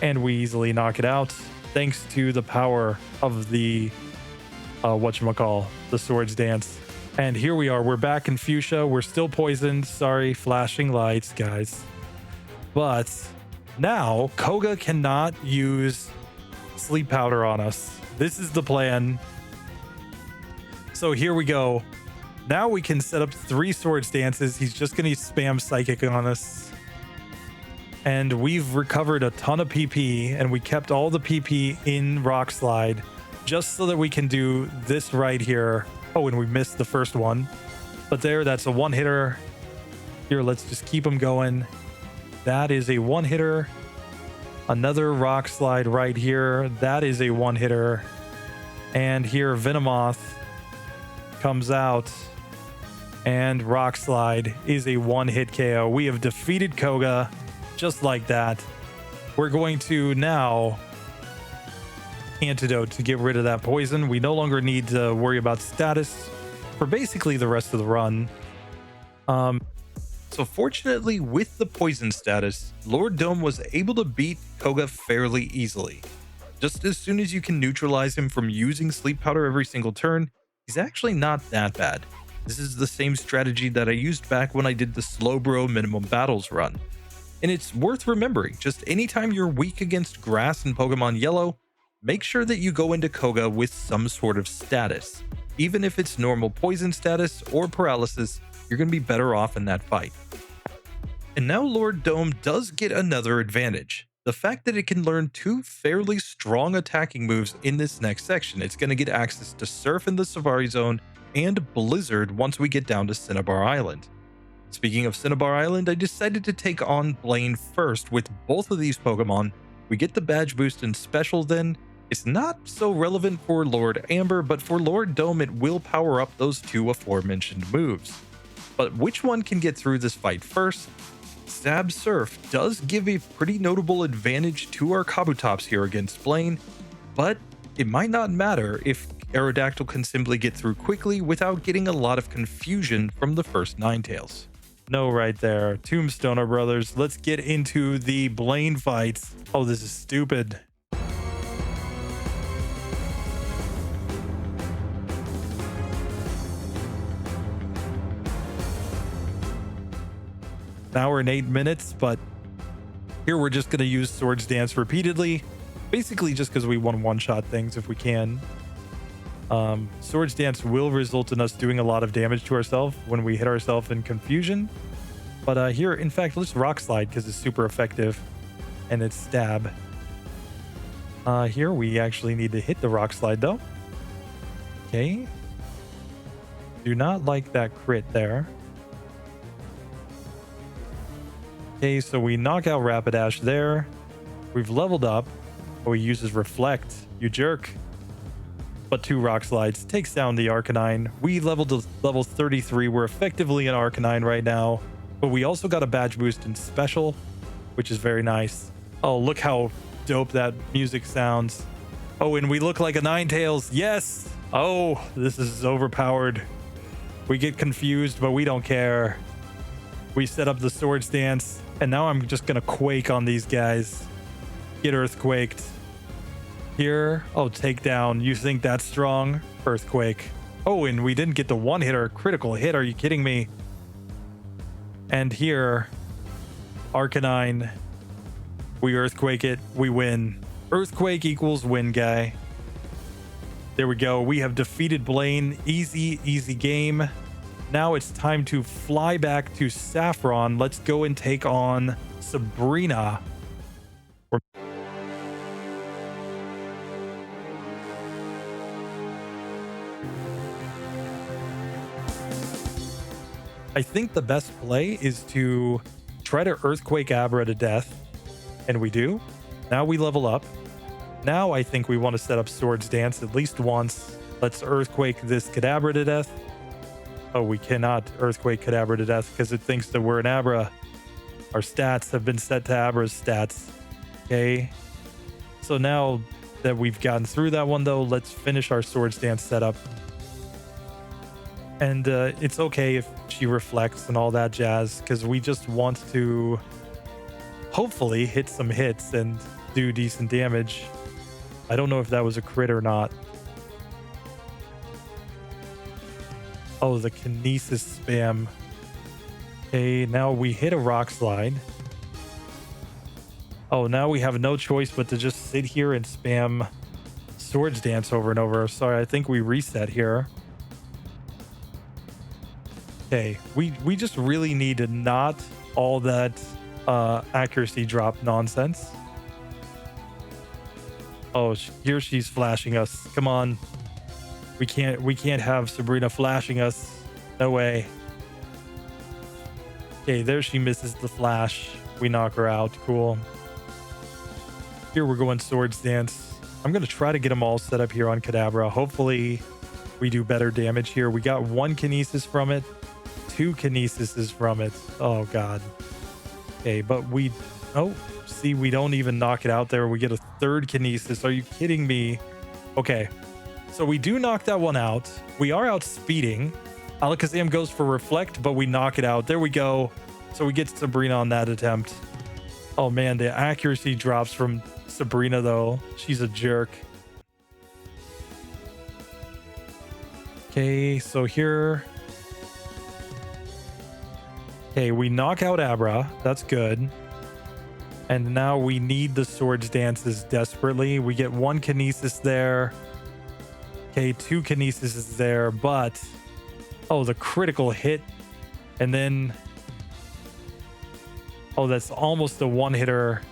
And we easily knock it out. Thanks to the power of the, whatchamacall, the Swords Dance. And here we are. We're back in Fuchsia. We're still poisoned. Sorry, flashing lights, guys. But now, Koga cannot use Sleep Powder on us. This is the plan. So here we go. Now we can set up 3 Swords Dances. He's just going to spam Psychic on us. And we've recovered a ton of PP, and we kept all the PP in Rock Slide just so that we can do this right here. Oh, and we missed the first one. But there, that's a one-hitter. Here, let's just keep him going. That is a one-hitter. Another Rock Slide right here. That is a one-hitter. And here, Venomoth comes out. And Rock Slide is a one-hit KO. We have defeated Koga just like that. We're going to now Antidote to get rid of that poison. We no longer need to worry about status for basically the rest of the run. So fortunately, with the poison status, Lord Dome was able to beat Koga fairly easily. Just as soon as you can neutralize him from using Sleep Powder every single turn, he's actually not that bad. This is the same strategy that I used back when I did the Slowbro minimum battles run. And it's worth remembering, just anytime you're weak against grass and Pokemon Yellow, make sure that you go into Koga with some sort of status. Even if it's normal poison status or paralysis, you're going to be better off in that fight. And now Lord Dome does get another advantage. The fact that it can learn two fairly strong attacking moves in this next section. It's going to get access to Surf in the Safari Zone and Blizzard once we get down to Cinnabar Island. Speaking of Cinnabar Island, I decided to take on Blaine first with both of these Pokemon. We get the badge boost and special then. It's not so relevant for Lord Amber, but for Lord Dome it will power up those two aforementioned moves. But which one can get through this fight first? Stab Surf does give a pretty notable advantage to our Kabutops here against Blaine, but it might not matter if Aerodactyl can simply get through quickly without getting a lot of confusion from the first Ninetales. No, right there. Tombstoner brothers, let's get into the Blaine fights. Oh, this is stupid. An hour and 8 minutes, but here we're just going to use Swords Dance repeatedly, basically just because we want to one-shot things if we can. Swords Dance will result in us doing a lot of damage to ourselves when we hit ourselves in confusion. But here, in fact, let's Rock Slide because it's super effective and it's Stab. Here we actually need to hit the Rock Slide though. Okay. Do not like that crit there. Okay, so we knock out Rapidash there. We've leveled up. Oh, he uses Reflect. You jerk. But 2 Rock Slides takes down the Arcanine. We leveled to level 33. We're effectively an Arcanine right now. But we also got a badge boost in Special, which is very nice. Oh, look how dope that music sounds. Oh, and we look like a Ninetales. Yes! Oh, this is overpowered. We get confused, but we don't care. We set up the Swords Dance, and now I'm just going to Quake on these guys. Get Earthquaked. Here, oh, Takedown. You think that's strong? Earthquake. Oh, and we didn't get the one-hitter. Critical hit. Are you kidding me? And here, Arcanine. We Earthquake it. We win. Earthquake equals win, guy. There we go. We have defeated Blaine. Easy, easy game. Now it's time to fly back to Saffron. Let's go and take on Sabrina. I think the best play is to try to Earthquake Abra to death. And we do. Now we level up. Now I think we want to set up Swords Dance at least once. Let's Earthquake this Kadabra to death. Oh, we cannot Earthquake Kadabra to death because it thinks that we're an Abra. Our stats have been set to Abra's stats. Okay. So now that we've gotten through that one, though, let's finish our Swords Dance setup. And it's okay if she reflects and all that jazz, because we just want to hopefully hit some hits and do decent damage. I don't know if that was a crit or not. Oh, the Kinesis spam. Okay, now we hit a Rock Slide. Oh, now we have no choice but to just sit here and spam Swords Dance over and over. Sorry, I think we reset here. Okay, we just really need to not all that accuracy drop nonsense. Oh, here she's flashing us. Come on. We can't have Sabrina flashing us. No way. Okay, there she misses the flash. We knock her out. Cool. Here we're going Swords Dance. I'm going to try to get them all set up here on Kadabra. Hopefully we do better damage here. We got 1 Kinesis from it. 2 Kinesises from it. Oh, God. Okay, but we... Oh, see, we don't even knock it out there. We get a 3rd Kinesis. Are you kidding me? Okay. So we do knock that one out. We are outspeeding. Alakazam goes for Reflect, but we knock it out. There we go. So we get Sabrina on that attempt. Oh, man, the accuracy drops from Sabrina, though. She's a jerk. Okay, so here... Okay, we knock out Abra. That's good. And now we need the Swords Dances desperately. We get 1 Kinesis there. Okay, 2 Kinesis is there, but... Oh, the critical hit. And then... Oh, that's almost a one hitter.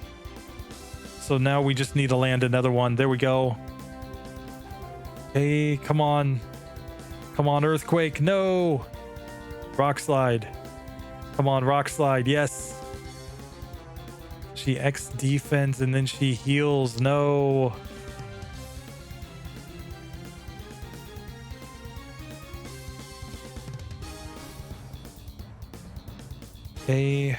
So now we just need to land another one. There we go. Hey, come on. Come on, earthquake. No. Rock slide. Come on, rock slide. Yes. She X defense and then she heals. No. Okay.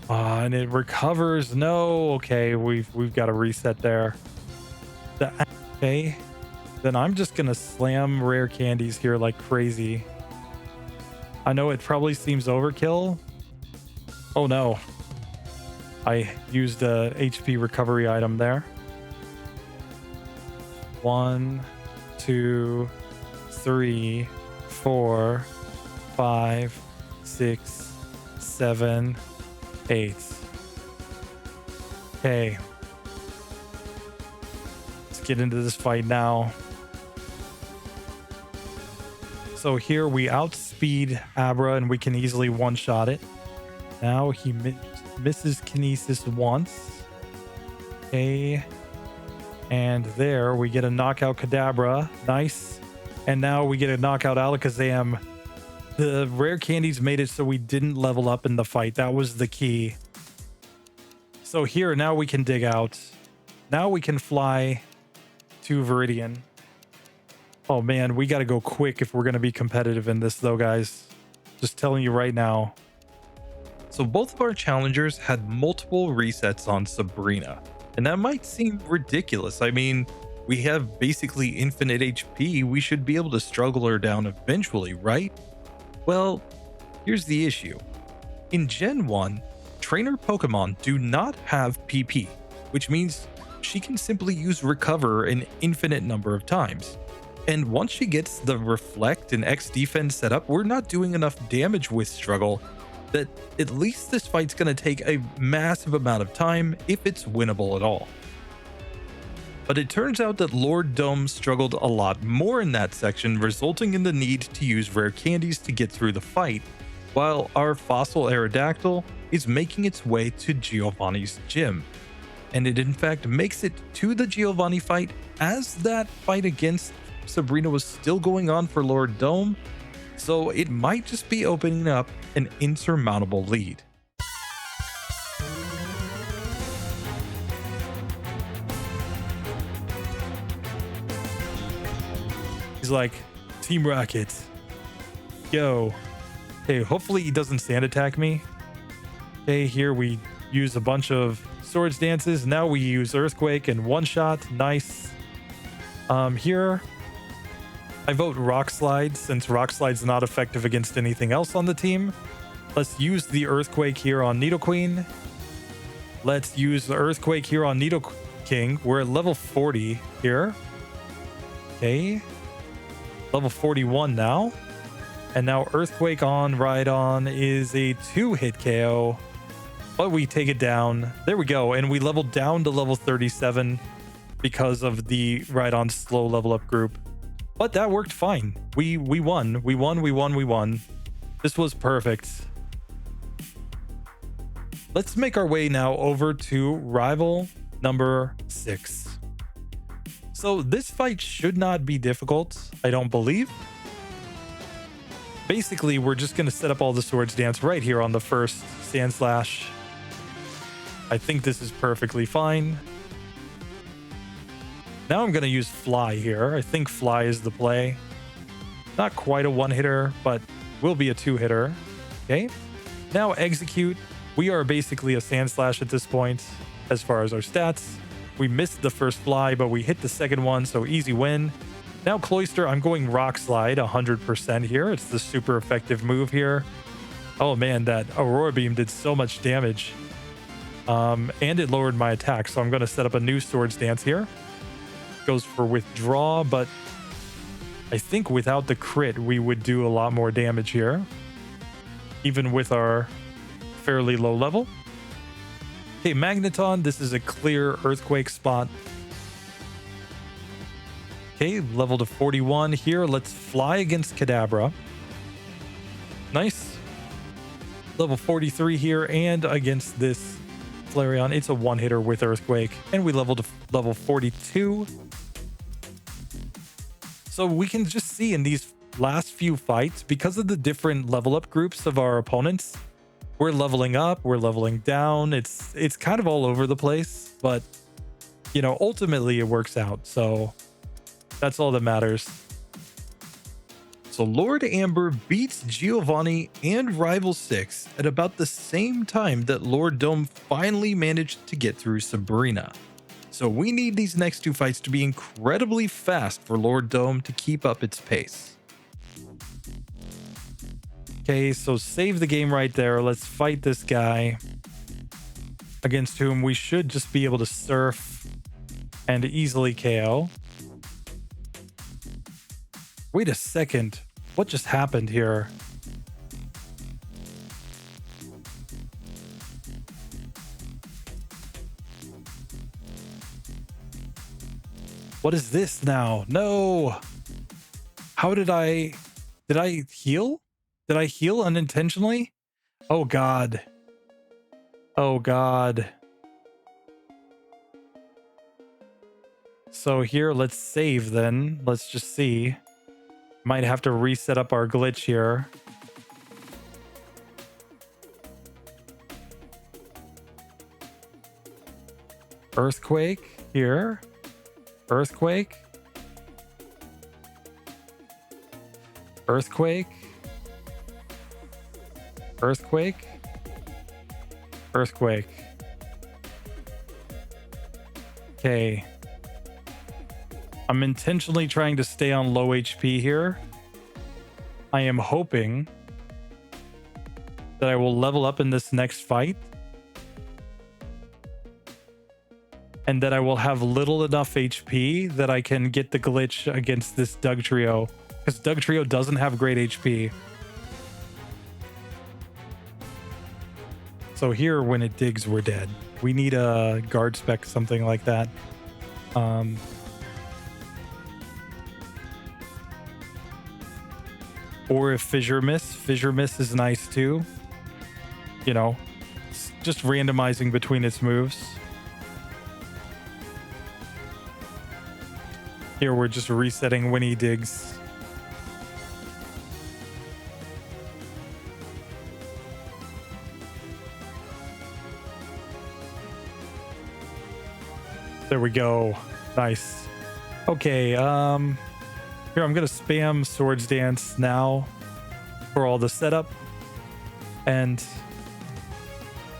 And it recovers. No. Okay, we've got to reset there. Okay. Then I'm just gonna slam rare candies here like crazy. I know it probably seems overkill. Oh no. I used a HP recovery item there. 1, 2, 3, 4, 5, 6, 7, 8. Okay. Let's get into this fight now. So here we outspeed Abra and we can easily one-shot it. Now he misses Kinesis once. Okay. And there we get a knockout Kadabra. Nice. And now we get a knockout Alakazam. The rare candies made it so we didn't level up in the fight. That was the key. So here, now we can dig out. Now we can fly to Viridian. Oh man, we got to go quick if we're going to be competitive in this though, guys. Just telling you right now. So both of our challengers had multiple resets on Sabrina, and that might seem ridiculous. I mean, we have basically infinite HP. We should be able to struggle her down eventually, right? Well, here's the issue. In Gen 1, trainer Pokemon do not have PP, which means she can simply use Recover an infinite number of times. And once she gets the Reflect and X defense set up, we're not doing enough damage with Struggle that at least this fight's going to take a massive amount of time if it's winnable at all. But it turns out that Lord Dome struggled a lot more in that section, resulting in the need to use rare candies to get through the fight, while our Fossil Aerodactyl is making its way to Giovanni's gym. And it in fact makes it to the Giovanni fight as that fight against Sabrina was still going on for Lord Dome, so it might just be opening up an insurmountable lead. He's like, Team Rocket, go. Okay, hopefully he doesn't sand attack me. Okay, here we use a bunch of Swords Dances. Now we use Earthquake and one shot. Nice. Here I vote Rock Slide since Rock Slide's not effective against anything else on the team. Let's use the Earthquake here on Nidoqueen. Let's use the Earthquake here on Nidoking. We're at level 40 here. Okay. Level 41 now. And now Earthquake on Rhydon is a 2-hit KO. But we take it down. There we go. And we leveled down to level 37 because of the Rhydon slow level up group. But that worked fine. We won. We won. This was perfect. Let's make our way now over to rival number 6. So this fight should not be difficult, I don't believe. Basically, we're just going to set up all the Swords Dance right here on the first Sand Slash. I think this is perfectly fine. Now I'm going to use Fly here. I think Fly is the play. Not quite a one-hitter, but will be a two-hitter. Okay. Now Execute. We are basically a Sand Slash at this point as far as our stats. We missed the first Fly, but we hit the second one, so easy win. Now Cloyster, I'm going Rock Slide 100% here. It's the super effective move here. Oh man, that Aurora Beam did so much damage. And it lowered my attack, so I'm going to set up a new Swords Dance here. Goes for Withdraw, but I think without the crit, we would do a lot more damage here, even with our fairly low level. Okay, Magneton, this is a clear Earthquake spot. Okay, level to 41 here. Let's fly against Kadabra. Nice. level 43 here, and against this Flareon, it's a one-hitter with Earthquake, and we leveled to level 42. So we can just see in these last few fights, because of the different level up groups of our opponents, we're leveling up, we're leveling down. It's kind of all over the place, but you know, ultimately it works out. So that's all that matters. So Lord Amber beats Giovanni and Rival 6 at about the same time that Lord Dome finally managed to get through Sabrina. So we need these next two fights to be incredibly fast for Lord Dome to keep up its pace. Okay, so save the game right there. Let's fight this guy against whom we should just be able to surf and easily KO. Wait a second. What just happened here? What is this now? No. How did I heal? Did I heal unintentionally? Oh God. Oh God. So here, let's save then. Let's just see. Might have to reset up our glitch here. Earthquake here. Earthquake. Earthquake. Earthquake. Earthquake. Okay. I'm intentionally trying to stay on low HP here. I am hoping that I will level up in this next fight, and that I will have little enough HP that I can get the glitch against this Dugtrio, because Dugtrio doesn't have great HP. So here, when it digs, we're dead. We need a guard spec, something like that. Or if Fissure Miss is nice too. You know, just randomizing between its moves. Here we're just resetting when he digs. There we go. Nice. Okay, here, I'm going to spam Swords Dance now for all the setup. And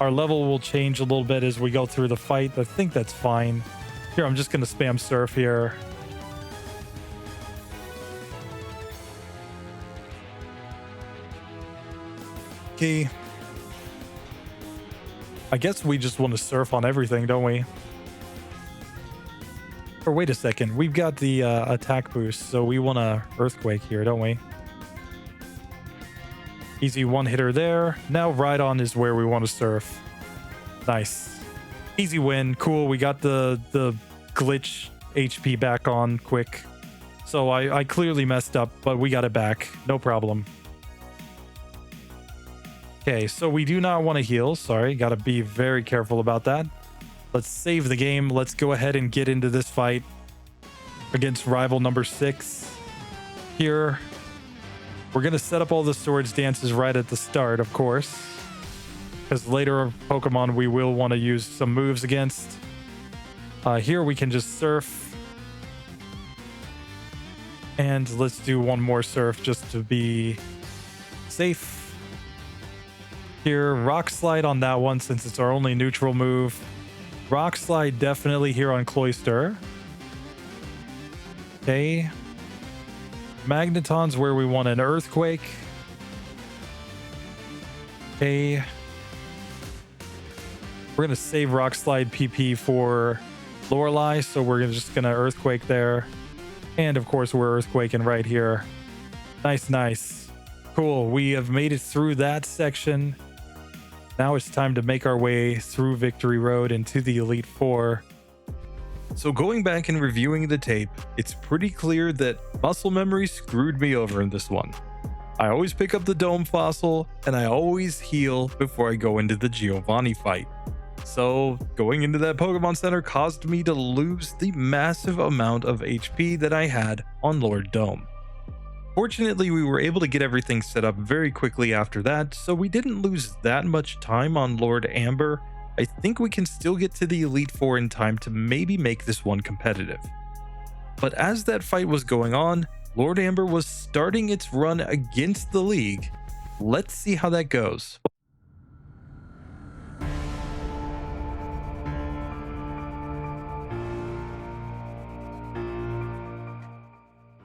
our level will change a little bit as we go through the fight. I think that's fine. Here, I'm just going to spam Surf here. Okay. I guess we just want to surf on everything, don't we? Or wait a second, we've got the attack boost, so we want a Earthquake here, don't we? Easy one hitter there. Now Rhydon is where we want to surf. Nice. Easy win. Cool. We got the glitch HP back on quick. So I clearly messed up, but we got it back. No problem. Okay, so we do not want to heal. Sorry, got to be very careful about that. Let's save the game. Let's go ahead and get into this fight against rival number 6. Here, we're going to set up all the Swords Dances right at the start, of course, because later Pokemon we will want to use some moves against. Here we can just Surf. And let's do one more Surf just to be safe. Here, Rock Slide on that one since it's our only neutral move. Rock Slide definitely here on Cloyster. Okay. Magneton's where we want an Earthquake. Okay. We're going to save Rock Slide PP for Lorelei, so we're just going to Earthquake there. And of course, we're Earthquaking right here. Nice, nice. Cool. We have made it through that section. Now it's time to make our way through Victory Road into the Elite Four. So going back and reviewing the tape, it's pretty clear that muscle memory screwed me over in this one. I always pick up the Dome Fossil, and I always heal before I go into the Giovanni fight. So going into that Pokemon Center caused me to lose the massive amount of HP that I had on Lord Dome. Fortunately, we were able to get everything set up very quickly after that, so we didn't lose that much time on Lord Amber. I think we can still get to the Elite Four in time to maybe make this one competitive. But as that fight was going on, Lord Amber was starting its run against the league. Let's see how that goes.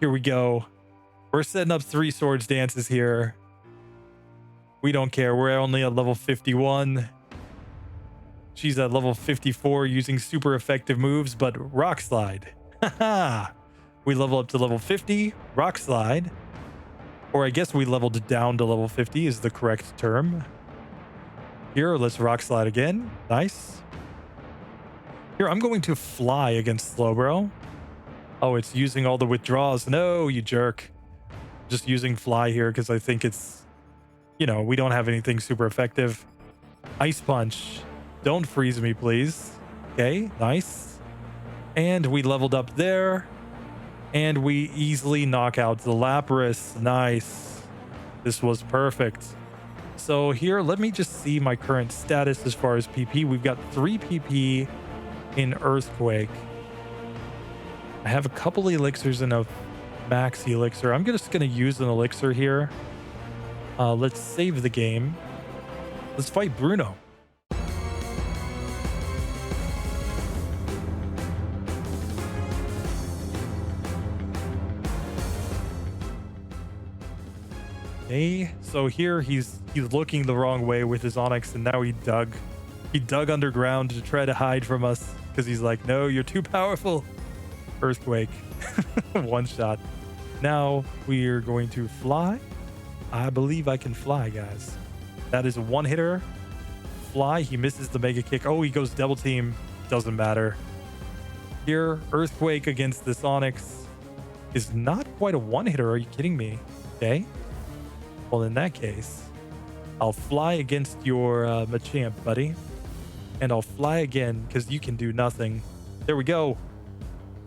Here we go. We're setting up 3 swords dances here. We don't care. We're only at level 51. She's at level 54 using super effective moves, but Rock Slide. Haha. We level up to level 50, Rock Slide. Or I guess we leveled down to level 50 is the correct term. Here, let's Rock Slide again. Nice. Here, I'm going to fly against Slowbro. Oh, it's using all the withdraws. No, you jerk. Just using fly here because I think it's, you know, we don't have anything super effective. Ice Punch. Don't freeze me, please. Okay, nice. And we leveled up there. And we easily knock out the Lapras. Nice. This was perfect. So here, let me just see my current status as far as PP. We've got 3 PP in Earthquake. I have a couple elixirs and a max elixir. I'm just going to use an elixir here. Let's save the game. Let's fight Bruno. Okay, so here he's looking the wrong way with his Onyx, and now he dug underground to try to hide from us because he's like, no, you're too powerful. Earthquake. One shot. Now we are going to fly. I believe I can fly, guys. That is a one-hitter. Fly. He misses the mega kick. Oh, he goes double team. Doesn't matter. Here, Earthquake against this Onyx is not quite a one-hitter. Are you kidding me? Okay. Well, in that case, I'll fly against your Machamp, buddy. And I'll fly again because you can do nothing. There we go.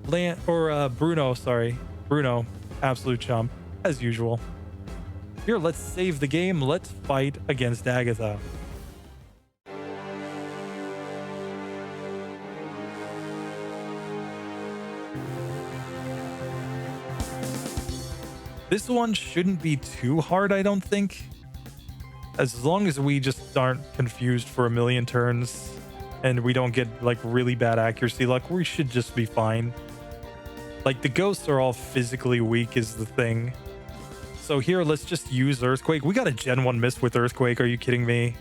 Bruno, sorry. Bruno, absolute chump, as usual. Here, let's save the game. Let's fight against Agatha. This one shouldn't be too hard, I don't think. As long as we just aren't confused for a million turns and we don't get like really bad accuracy luck, we should just be fine. Like the ghosts are all physically weak is the thing. So here, let's just use Earthquake. We got a Gen 1 miss with Earthquake. Are you kidding me?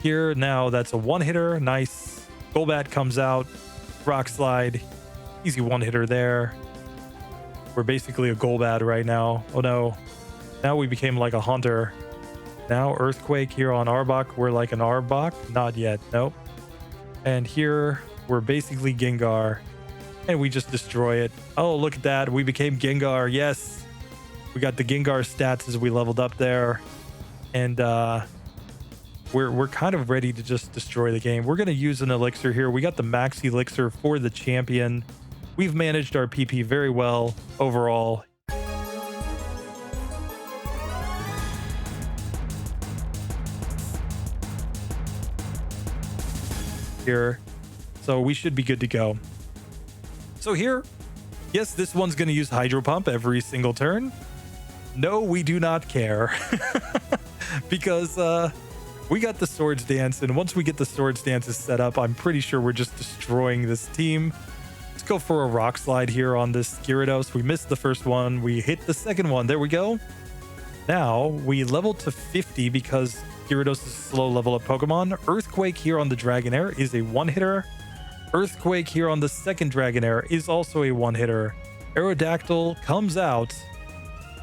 Here, now that's a one-hitter. Nice. Golbat comes out. Rock Slide. Easy one-hitter there. We're basically a Golbat right now. Oh no. Now we became like a Hunter. Now Earthquake here on Arbok. We're like an Arbok. Not yet. Nope. And here we're basically Gengar. And we just destroy it. Oh, look at that. We became Gengar. Yes. We got the Gengar stats as we leveled up there. And we're kind of ready to just destroy the game. We're going to use an elixir here. We got the max elixir for the champion. We've managed our PP very well overall. Here. So we should be good to go. So here, yes, this one's going to use Hydro Pump every single turn. No, we do not care. Because we got the Swords Dance, and once we get the Swords Dances set up, I'm pretty sure we're just destroying this team. Let's go for a Rock Slide here on this Gyarados. We missed the first one. We hit the second one. There we go. Now, we leveled to 50 because Gyarados is a slow level up Pokemon. Earthquake here on the Dragonair is a one-hitter. Earthquake here on the second Dragonair is also a one-hitter. Aerodactyl comes out,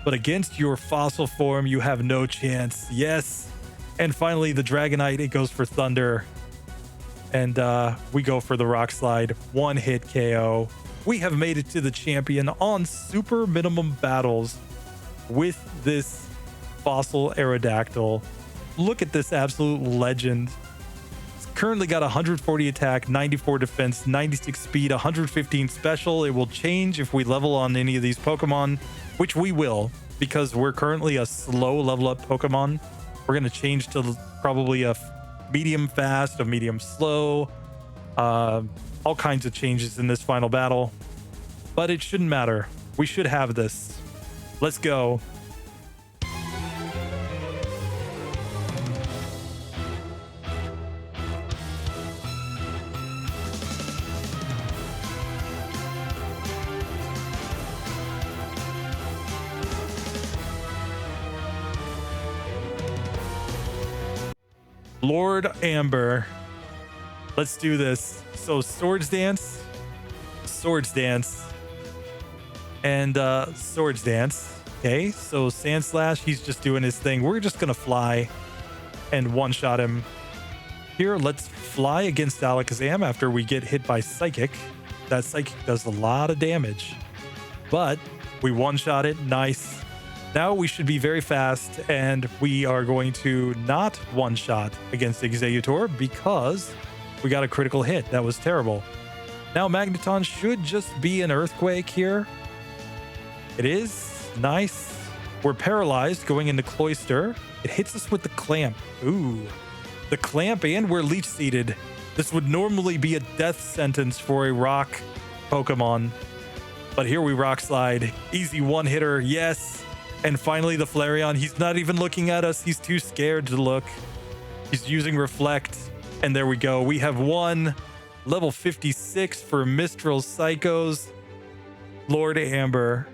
but against your fossil form, you have no chance. Yes. And finally, the Dragonite, it goes for Thunder. And we go for the Rock Slide. One hit KO. We have made it to the champion on super minimum battles with this Fossil Aerodactyl. Look at this absolute legend. It's currently got 140 attack, 94 defense, 96 speed, 115 special. It will change if we level on any of these Pokemon, which we will, because we're currently a slow level up Pokemon. We're going to change to probably a medium fast, a medium slow, all kinds of changes in this final battle. But it shouldn't matter. We should have this. Let's go. Lord Amber. Let's do this. So Swords Dance, and Swords Dance. Okay, so Sand Slash, he's just doing his thing. We're just gonna fly and one-shot him. Here, let's fly against Alakazam after we get hit by Psychic. That Psychic does a lot of damage, but we one-shot it. Nice. Now we should be very fast, and we are going to not one-shot against Executor because we got a critical hit. That was terrible. Now Magneton should just be an Earthquake here. It is. Nice. We're paralyzed going into Cloyster. It hits us with the Clamp. Ooh. The Clamp, and we're Leech Seeded. This would normally be a death sentence for a rock Pokemon. But here we Rock Slide. Easy one-hitter. Yes. And finally, the Flareon. He's not even looking at us. He's too scared to look. He's using Reflect. And there we go. We have won level 56 for Mistral Psychos. Lord Amber.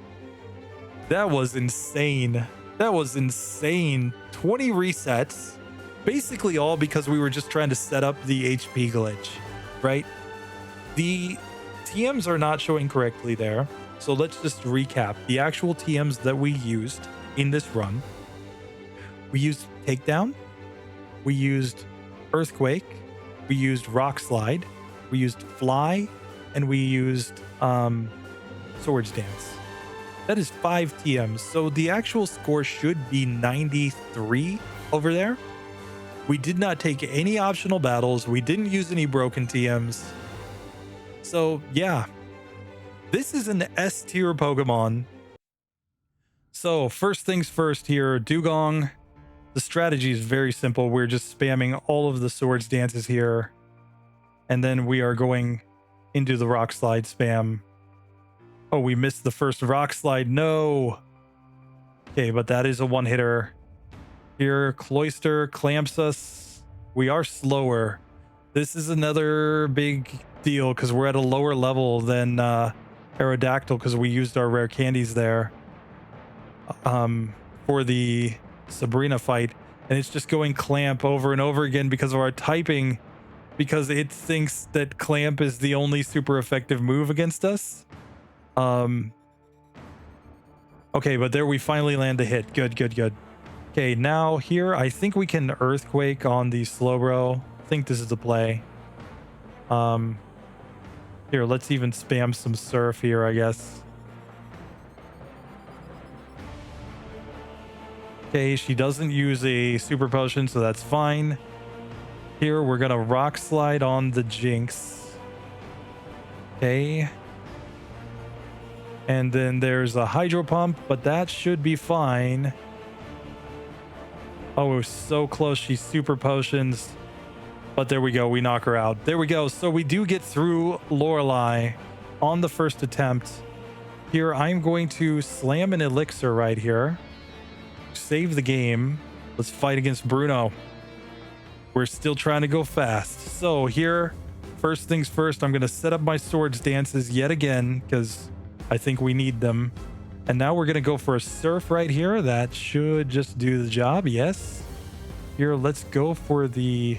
That was insane. That was insane. 20 resets. Basically all because we were just trying to set up the HP glitch, right? The TMs are not showing correctly there. So let's just recap the actual TMs that we used in this run. We used Takedown, we used Earthquake, we used Rock Slide, we used Fly, and we used Swords Dance. That is 5 TMs. So the actual score should be 93 over there. We did not take any optional battles. We didn't use any broken TMs. So yeah. This is an S tier Pokemon. So first things first here, Dugong. The strategy is very simple. We're just spamming all of the Swords Dances here. And then we are going into the Rock Slide spam. Oh, we missed the first Rock Slide. No. Okay, but that is a one-hitter. Here, Cloyster clamps us. We are slower. This is another big deal because we're at a lower level than Aerodactyl because we used our rare candies there for the Sabrina fight, and it's just going Clamp over and over again because of our typing, because it thinks that Clamp is the only super effective move against us. Okay, but there we finally land a hit. Good. Okay, now here I think we can Earthquake on the Slowbro. I think this is the play. Here, let's even spam some Surf here, I guess. Okay, she doesn't use a Super Potion, so that's fine. Here, we're gonna Rock Slide on the Jinx. Okay. And then there's a Hydro Pump, but that should be fine. Oh, we're so close. She's Super Potions. But there we go. We knock her out. There we go. So we do get through Lorelei on the first attempt. Here, I'm going to slam an Elixir right here. Save the game. Let's fight against Bruno. We're still trying to go fast. So here, first things first, I'm going to set up my Swords Dances yet again because I think we need them. And now we're going to go for a Surf right here. That should just do the job. Yes. Here, let's go for the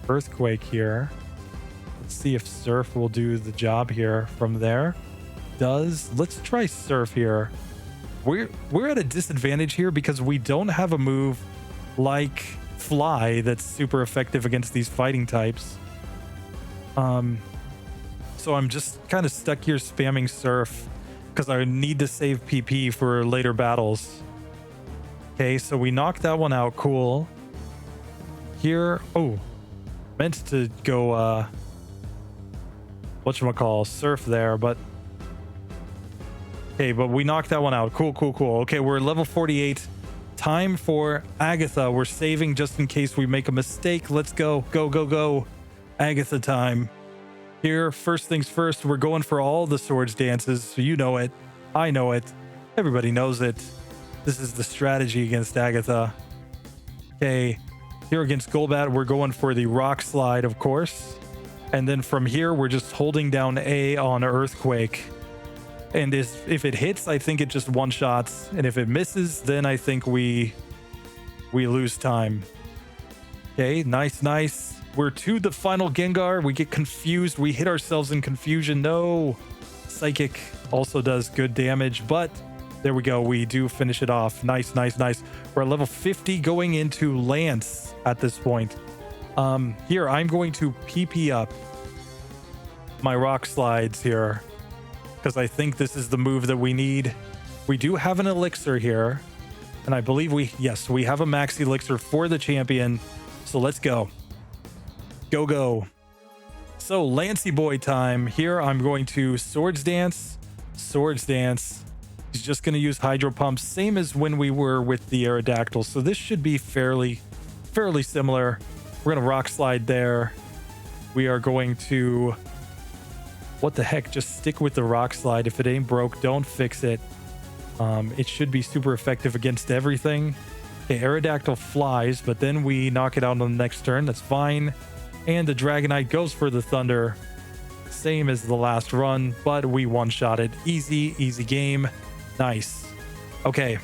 Earthquake here. Let's see if Surf will do the job here from there. Let's try Surf here. We're at a disadvantage here because we don't have a move like Fly that's super effective against these fighting types. So I'm just kind of stuck here spamming Surf because I need to save PP for later battles. Okay, so we knocked that one out. Cool. Here, oh, meant to go, whatchamacall, surf there, but okay, but we knocked that one out. Cool, cool, cool. Okay, we're level 48. Time for Agatha. We're saving just in case we make a mistake. Let's go. Go, go, go. Agatha time. Here, first things first, we're going for all the swords dances. So you know it. I know it. Everybody knows it. This is the strategy against Agatha. Okay, here against Golbat, we're going for the rock slide, of course. And then from here, we're just holding down A on Earthquake. And if it hits, I think it just one-shots. And if it misses, then I think we lose time. Okay, nice, nice. We're to the final Gengar. We get confused. We hit ourselves in confusion. No. Psychic also does good damage, but there we go. We do finish it off. Nice, nice, nice. We're at level 50 going into Lance at this point. Here, I'm going to PP up my rock slides here because I think this is the move that we need. We do have an elixir here, and I believe we have a max elixir for the champion. So let's go. Go, go. So Lancey boy time. Here I'm going to Swords Dance. Swords Dance. He's just going to use Hydro Pump, same as when we were with the Aerodactyl. So this should be fairly similar. We're going to Rock Slide there. We are going to... What the heck? Just stick with the Rock Slide. If it ain't broke, don't fix it. It should be super effective against everything. Okay, Aerodactyl flies, but then we knock it out on the next turn. That's fine. And the Dragonite goes for the Thunder. Same as the last run, but we one-shot it. Easy, easy game. Nice. Okay.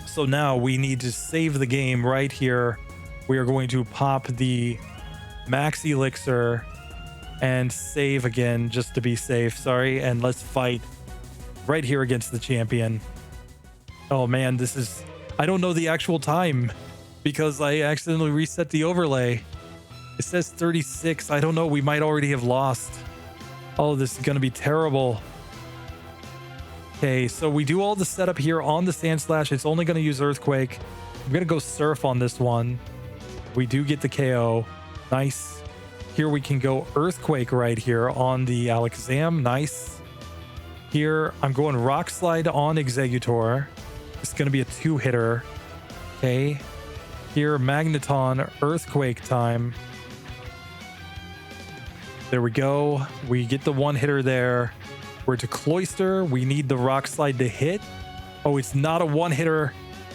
So now we need to save the game right here. We are going to pop the Max Elixir and save again just to be safe. Sorry. And let's fight right here against the champion. Oh man, this is... I don't know the actual time because I accidentally reset the overlay. It says 36. I don't know. We might already have lost. Oh, this is going to be terrible. Okay, so we do all the setup here on the Sand Slash. It's only going to use Earthquake. I'm going to go Surf on this one. We do get the KO. Nice. Here we can go Earthquake right here on the Alakazam. Nice. Here, I'm going Rock Slide on Exeggutor. It's going to be a two-hitter. Okay. Here, Magneton, Earthquake time. There we go. We get the one-hitter there. We're to Cloyster. We need the Rock Slide to hit. Oh, it's not a one-hitter.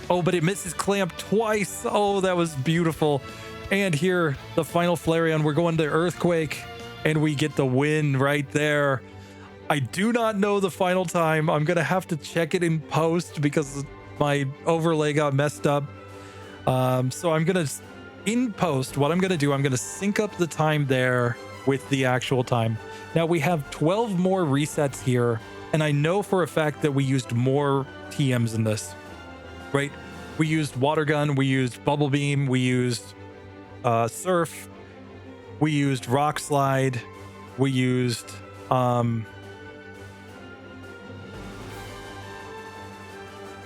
Oh, but it misses Clamp twice. Oh, that was beautiful. And here, the final Flareon. We're going to Earthquake, and we get the win right there. I do not know the final time. I'm going to have to check it in post because my overlay got messed up. So I'm going to, in post, what I'm going to do, I'm going to sync up the time there with the actual time. Now we have 12 more resets here, and I know for a fact that we used more TMs in this, right? We used Water Gun, we used Bubble Beam, we used Surf, we used Rock Slide, we used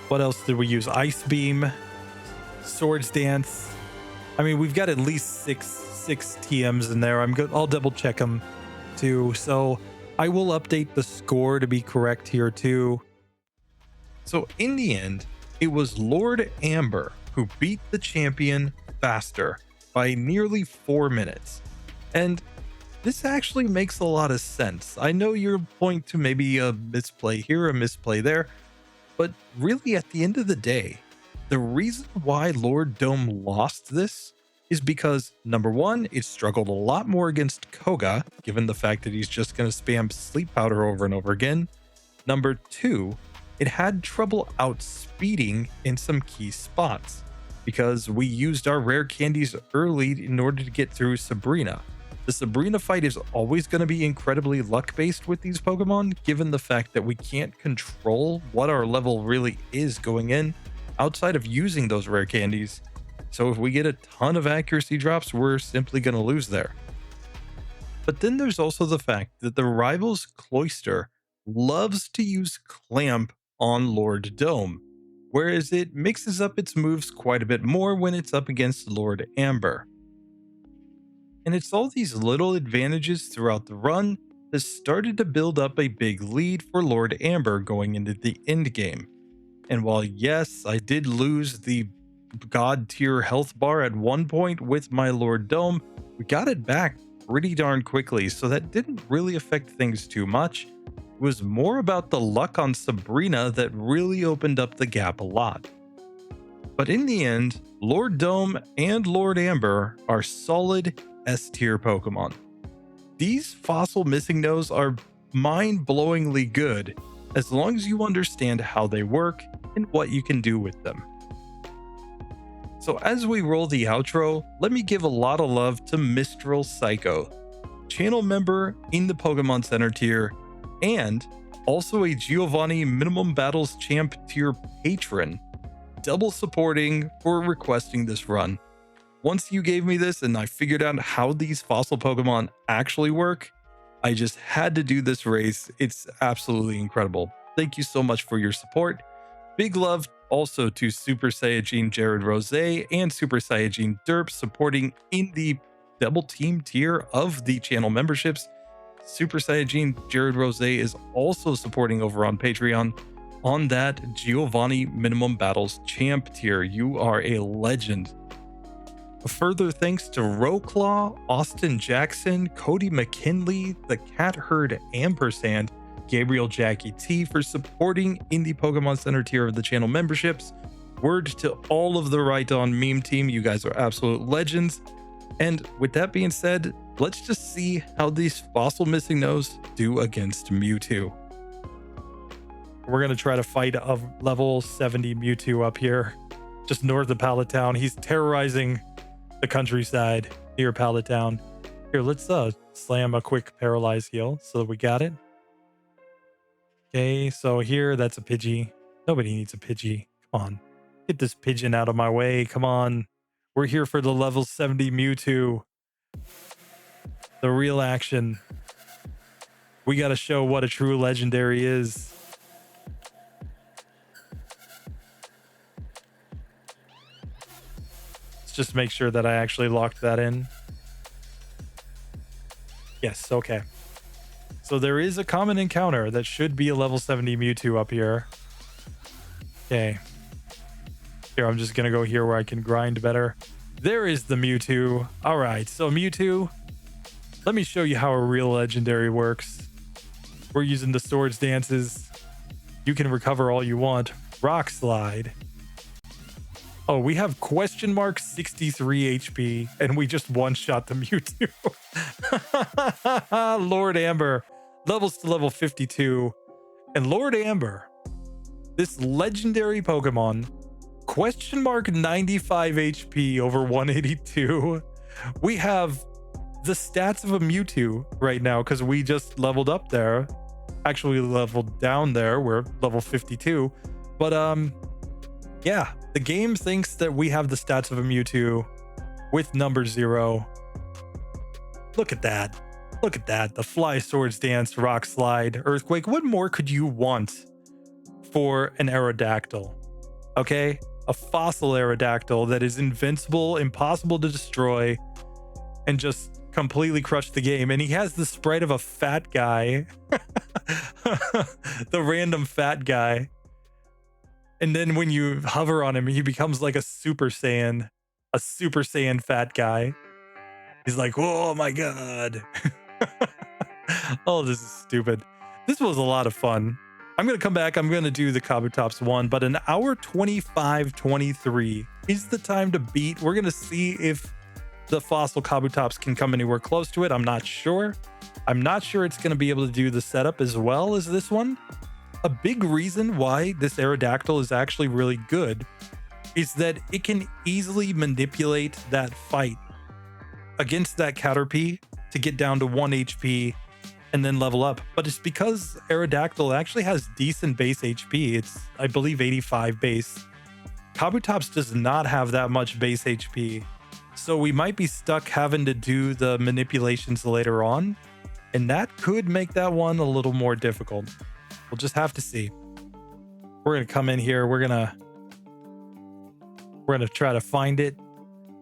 what else did we use? Ice Beam, Swords Dance. I mean, we've got at least six TMs in there. I'll double check them too. So I will update the score to be correct here too. So in the end, it was Lord Amber who beat the champion faster by nearly 4 minutes. And this actually makes a lot of sense. I know you're pointing to maybe a misplay here, a misplay there, but really at the end of the day, the reason why Lord Dome lost this is because, number one, it struggled a lot more against Koga, given the fact that he's just going to spam Sleep Powder over and over again. Number two, it had trouble outspeeding in some key spots, because we used our rare candies early in order to get through Sabrina. The Sabrina fight is always going to be incredibly luck-based with these Pokemon, given the fact that we can't control what our level really is going in, outside of using those rare candies. So if we get a ton of accuracy drops, we're simply going to lose there. But then there's also the fact that the rival's Cloyster loves to use Clamp on Lord Dome. whereas it mixes up its moves quite a bit more when it's up against Lord Amber. And it's all these little advantages throughout the run that started to build up a big lead for Lord Amber going into the end game. And while yes, I did lose the god tier health bar at one point with my Lord Dome, we got it back pretty darn quickly, so that didn't really affect things too much. It was more about the luck on Sabrina that really opened up the gap a lot. But in the end, Lord Dome and Lord Amber are solid S tier Pokemon. These Fossil MissingNos are mind-blowingly good as long as you understand how they work and what you can do with them. So as we roll the outro, let me give a lot of love to Mistral Psycho, channel member in the Pokemon Center tier, and also a Giovanni Minimum Battles Champ tier patron, double supporting for requesting this run. Once you gave me this and I figured out how these fossil Pokemon actually work, I just had to do this race. It's absolutely incredible. Thank you so much for your support. Big love also to Super Saiyajin Jared Rose and Super Saiyajin Derp supporting in the double team tier of the channel memberships. Super Saiyajin Jared Rose is also supporting over on Patreon on that Giovanni Minimum Battles Champ tier. You are a legend. A further thanks to Rowclaw, Austin Jackson, Cody McKinley, the Cat Herd Ampersand, Gabriel Jackie T for supporting in the Pokemon Center tier of the channel memberships. Word to all of the Right On meme team, you guys are absolute legends. And with that being said, let's just see how these Fossil MissingNos do against Mewtwo. We're going to try to fight a level 70 Mewtwo up here, just north of Pallet Town. He's terrorizing the countryside near Pallet Town. Here, let's slam a quick Paralyze heal so that we got it. Okay, so here, that's a Pidgey. Nobody needs a Pidgey. Come on. Get this pigeon out of my way. Come on. We're here for the level 70 Mewtwo. The real action. We got to show what a true legendary is. Let's just make sure that I actually locked that in. Yes, okay. So there is a common encounter that should be a level 70 Mewtwo up here. Okay. Here, I'm just going to go here where I can grind better. There is the Mewtwo. All right, so Mewtwo, let me show you how a real legendary works. We're using the Swords Dances. You can recover all you want. Rock Slide. Oh, we have question mark 63 HP, and we just one-shot the Mewtwo. Lord Amber levels to level 52. And Lord Amber, this legendary Pokemon, question mark 95 HP over 182. We have the stats of a Mewtwo right now because we just leveled up there. Actually leveled down there. We're level 52. But yeah, the game thinks that we have the stats of a Mewtwo with number 0. Look at that. Look at that. The Fly Swords Dance, Rock Slide, Earthquake. What more could you want for an Aerodactyl? Okay? A fossil Aerodactyl that is invincible, impossible to destroy, and just completely crush the game. And he has the sprite of a fat guy. The random fat guy. And then when you hover on him, he becomes like a Super Saiyan fat guy. He's like, oh my God. Oh, this is stupid. This was a lot of fun. I'm going to come back. I'm going to do the Kabutops one, but an hour 25:23 is the time to beat. We're going to see if the fossil Kabutops can come anywhere close to it. I'm not sure. I'm not sure it's going to be able to do the setup as well as this one. A big reason why this Aerodactyl is actually really good is that it can easily manipulate that fight against that Caterpie to get down to 1 HP and then level up. But it's because Aerodactyl actually has decent base HP. It's, I believe, 85 base. Kabutops does not have that much base HP. So we might be stuck having to do the manipulations later on. And that could make that one a little more difficult. We'll just have to see. We're going to come in here. We're going to We're going to try to find it.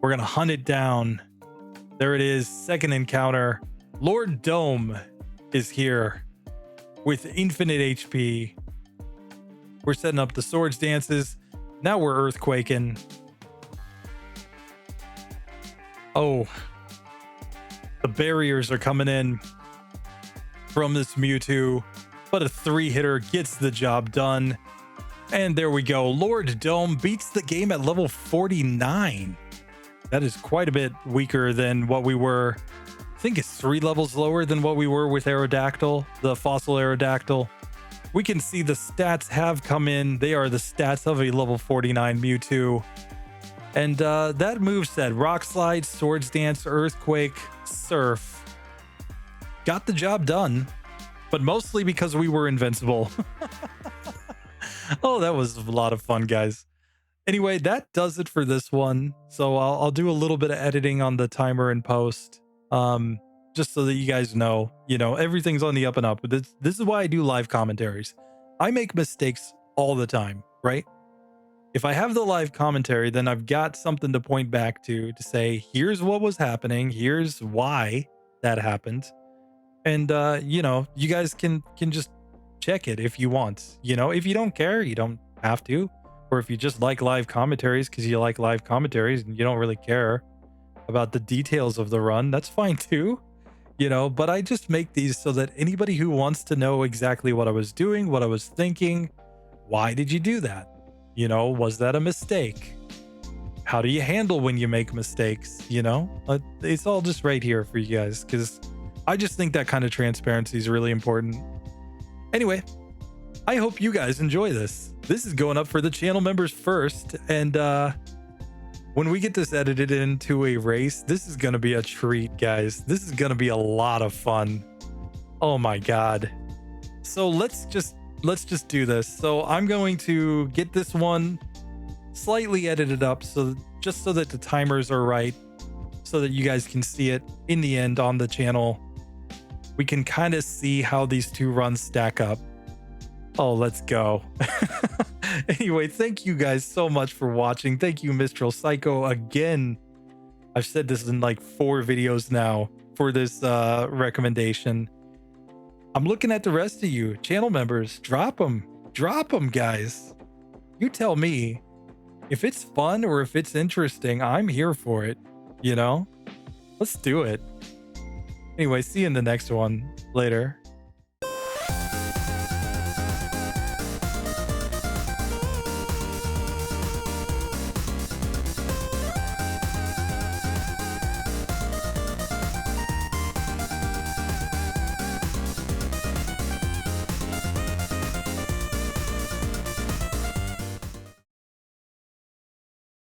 We're going to hunt it down. There it is. Second encounter. Lord Dome is here with infinite HP. We're setting up the swords dances. Now we're earthquaking. Oh, the barriers are coming in from this Mewtwo, but a 3-hitter gets the job done. And there we go. Lord Dome beats the game at level 49. That is quite a bit weaker than what we were. I think it's 3 levels lower than what we were with Aerodactyl, the Fossil Aerodactyl. We can see the stats have come in. They are the stats of a level 49 Mewtwo. And that moveset, Rock Slide, Swords Dance, Earthquake, Surf, got the job done, but mostly because we were invincible. Oh, that was a lot of fun, guys. Anyway, that does it for this one. So I'll do a little bit of editing on the timer in post, just so that you guys know, everything's on the up and up. This is why I do live commentaries. I make mistakes all the time, right? If I have the live commentary, then I've got something to point back to say, here's what was happening. Here's why that happened. And, you guys can just check it if you want. If you don't care, you don't have to. Or if you just like live commentaries because you like live commentaries and you don't really care about the details of the run, that's fine too. But I just make these so that anybody who wants to know exactly what I was doing, what I was thinking, why did you do that? Was that a mistake? How do you handle when you make mistakes? It's all just right here for you guys, because I just think that kind of transparency is really important. Anyway, I hope you guys enjoy this. This is going up for the channel members first. And when we get this edited into a race, this is going to be a treat, guys. This is going to be a lot of fun. Oh my God. So let's just do this. So I'm going to get this one slightly edited up just so that the timers are right, so that you guys can see it in the end on the channel. We can kind of see how these two runs stack up. Oh, let's go. Anyway, thank you guys so much for watching. Thank you, Mistral Psycho, again. I've said this in like 4 videos now for this recommendation. I'm looking at the rest of you channel members. Drop them, guys. You tell me if it's fun or if it's interesting. I'm here for it. Let's do it. Anyway, see you in the next one. Later.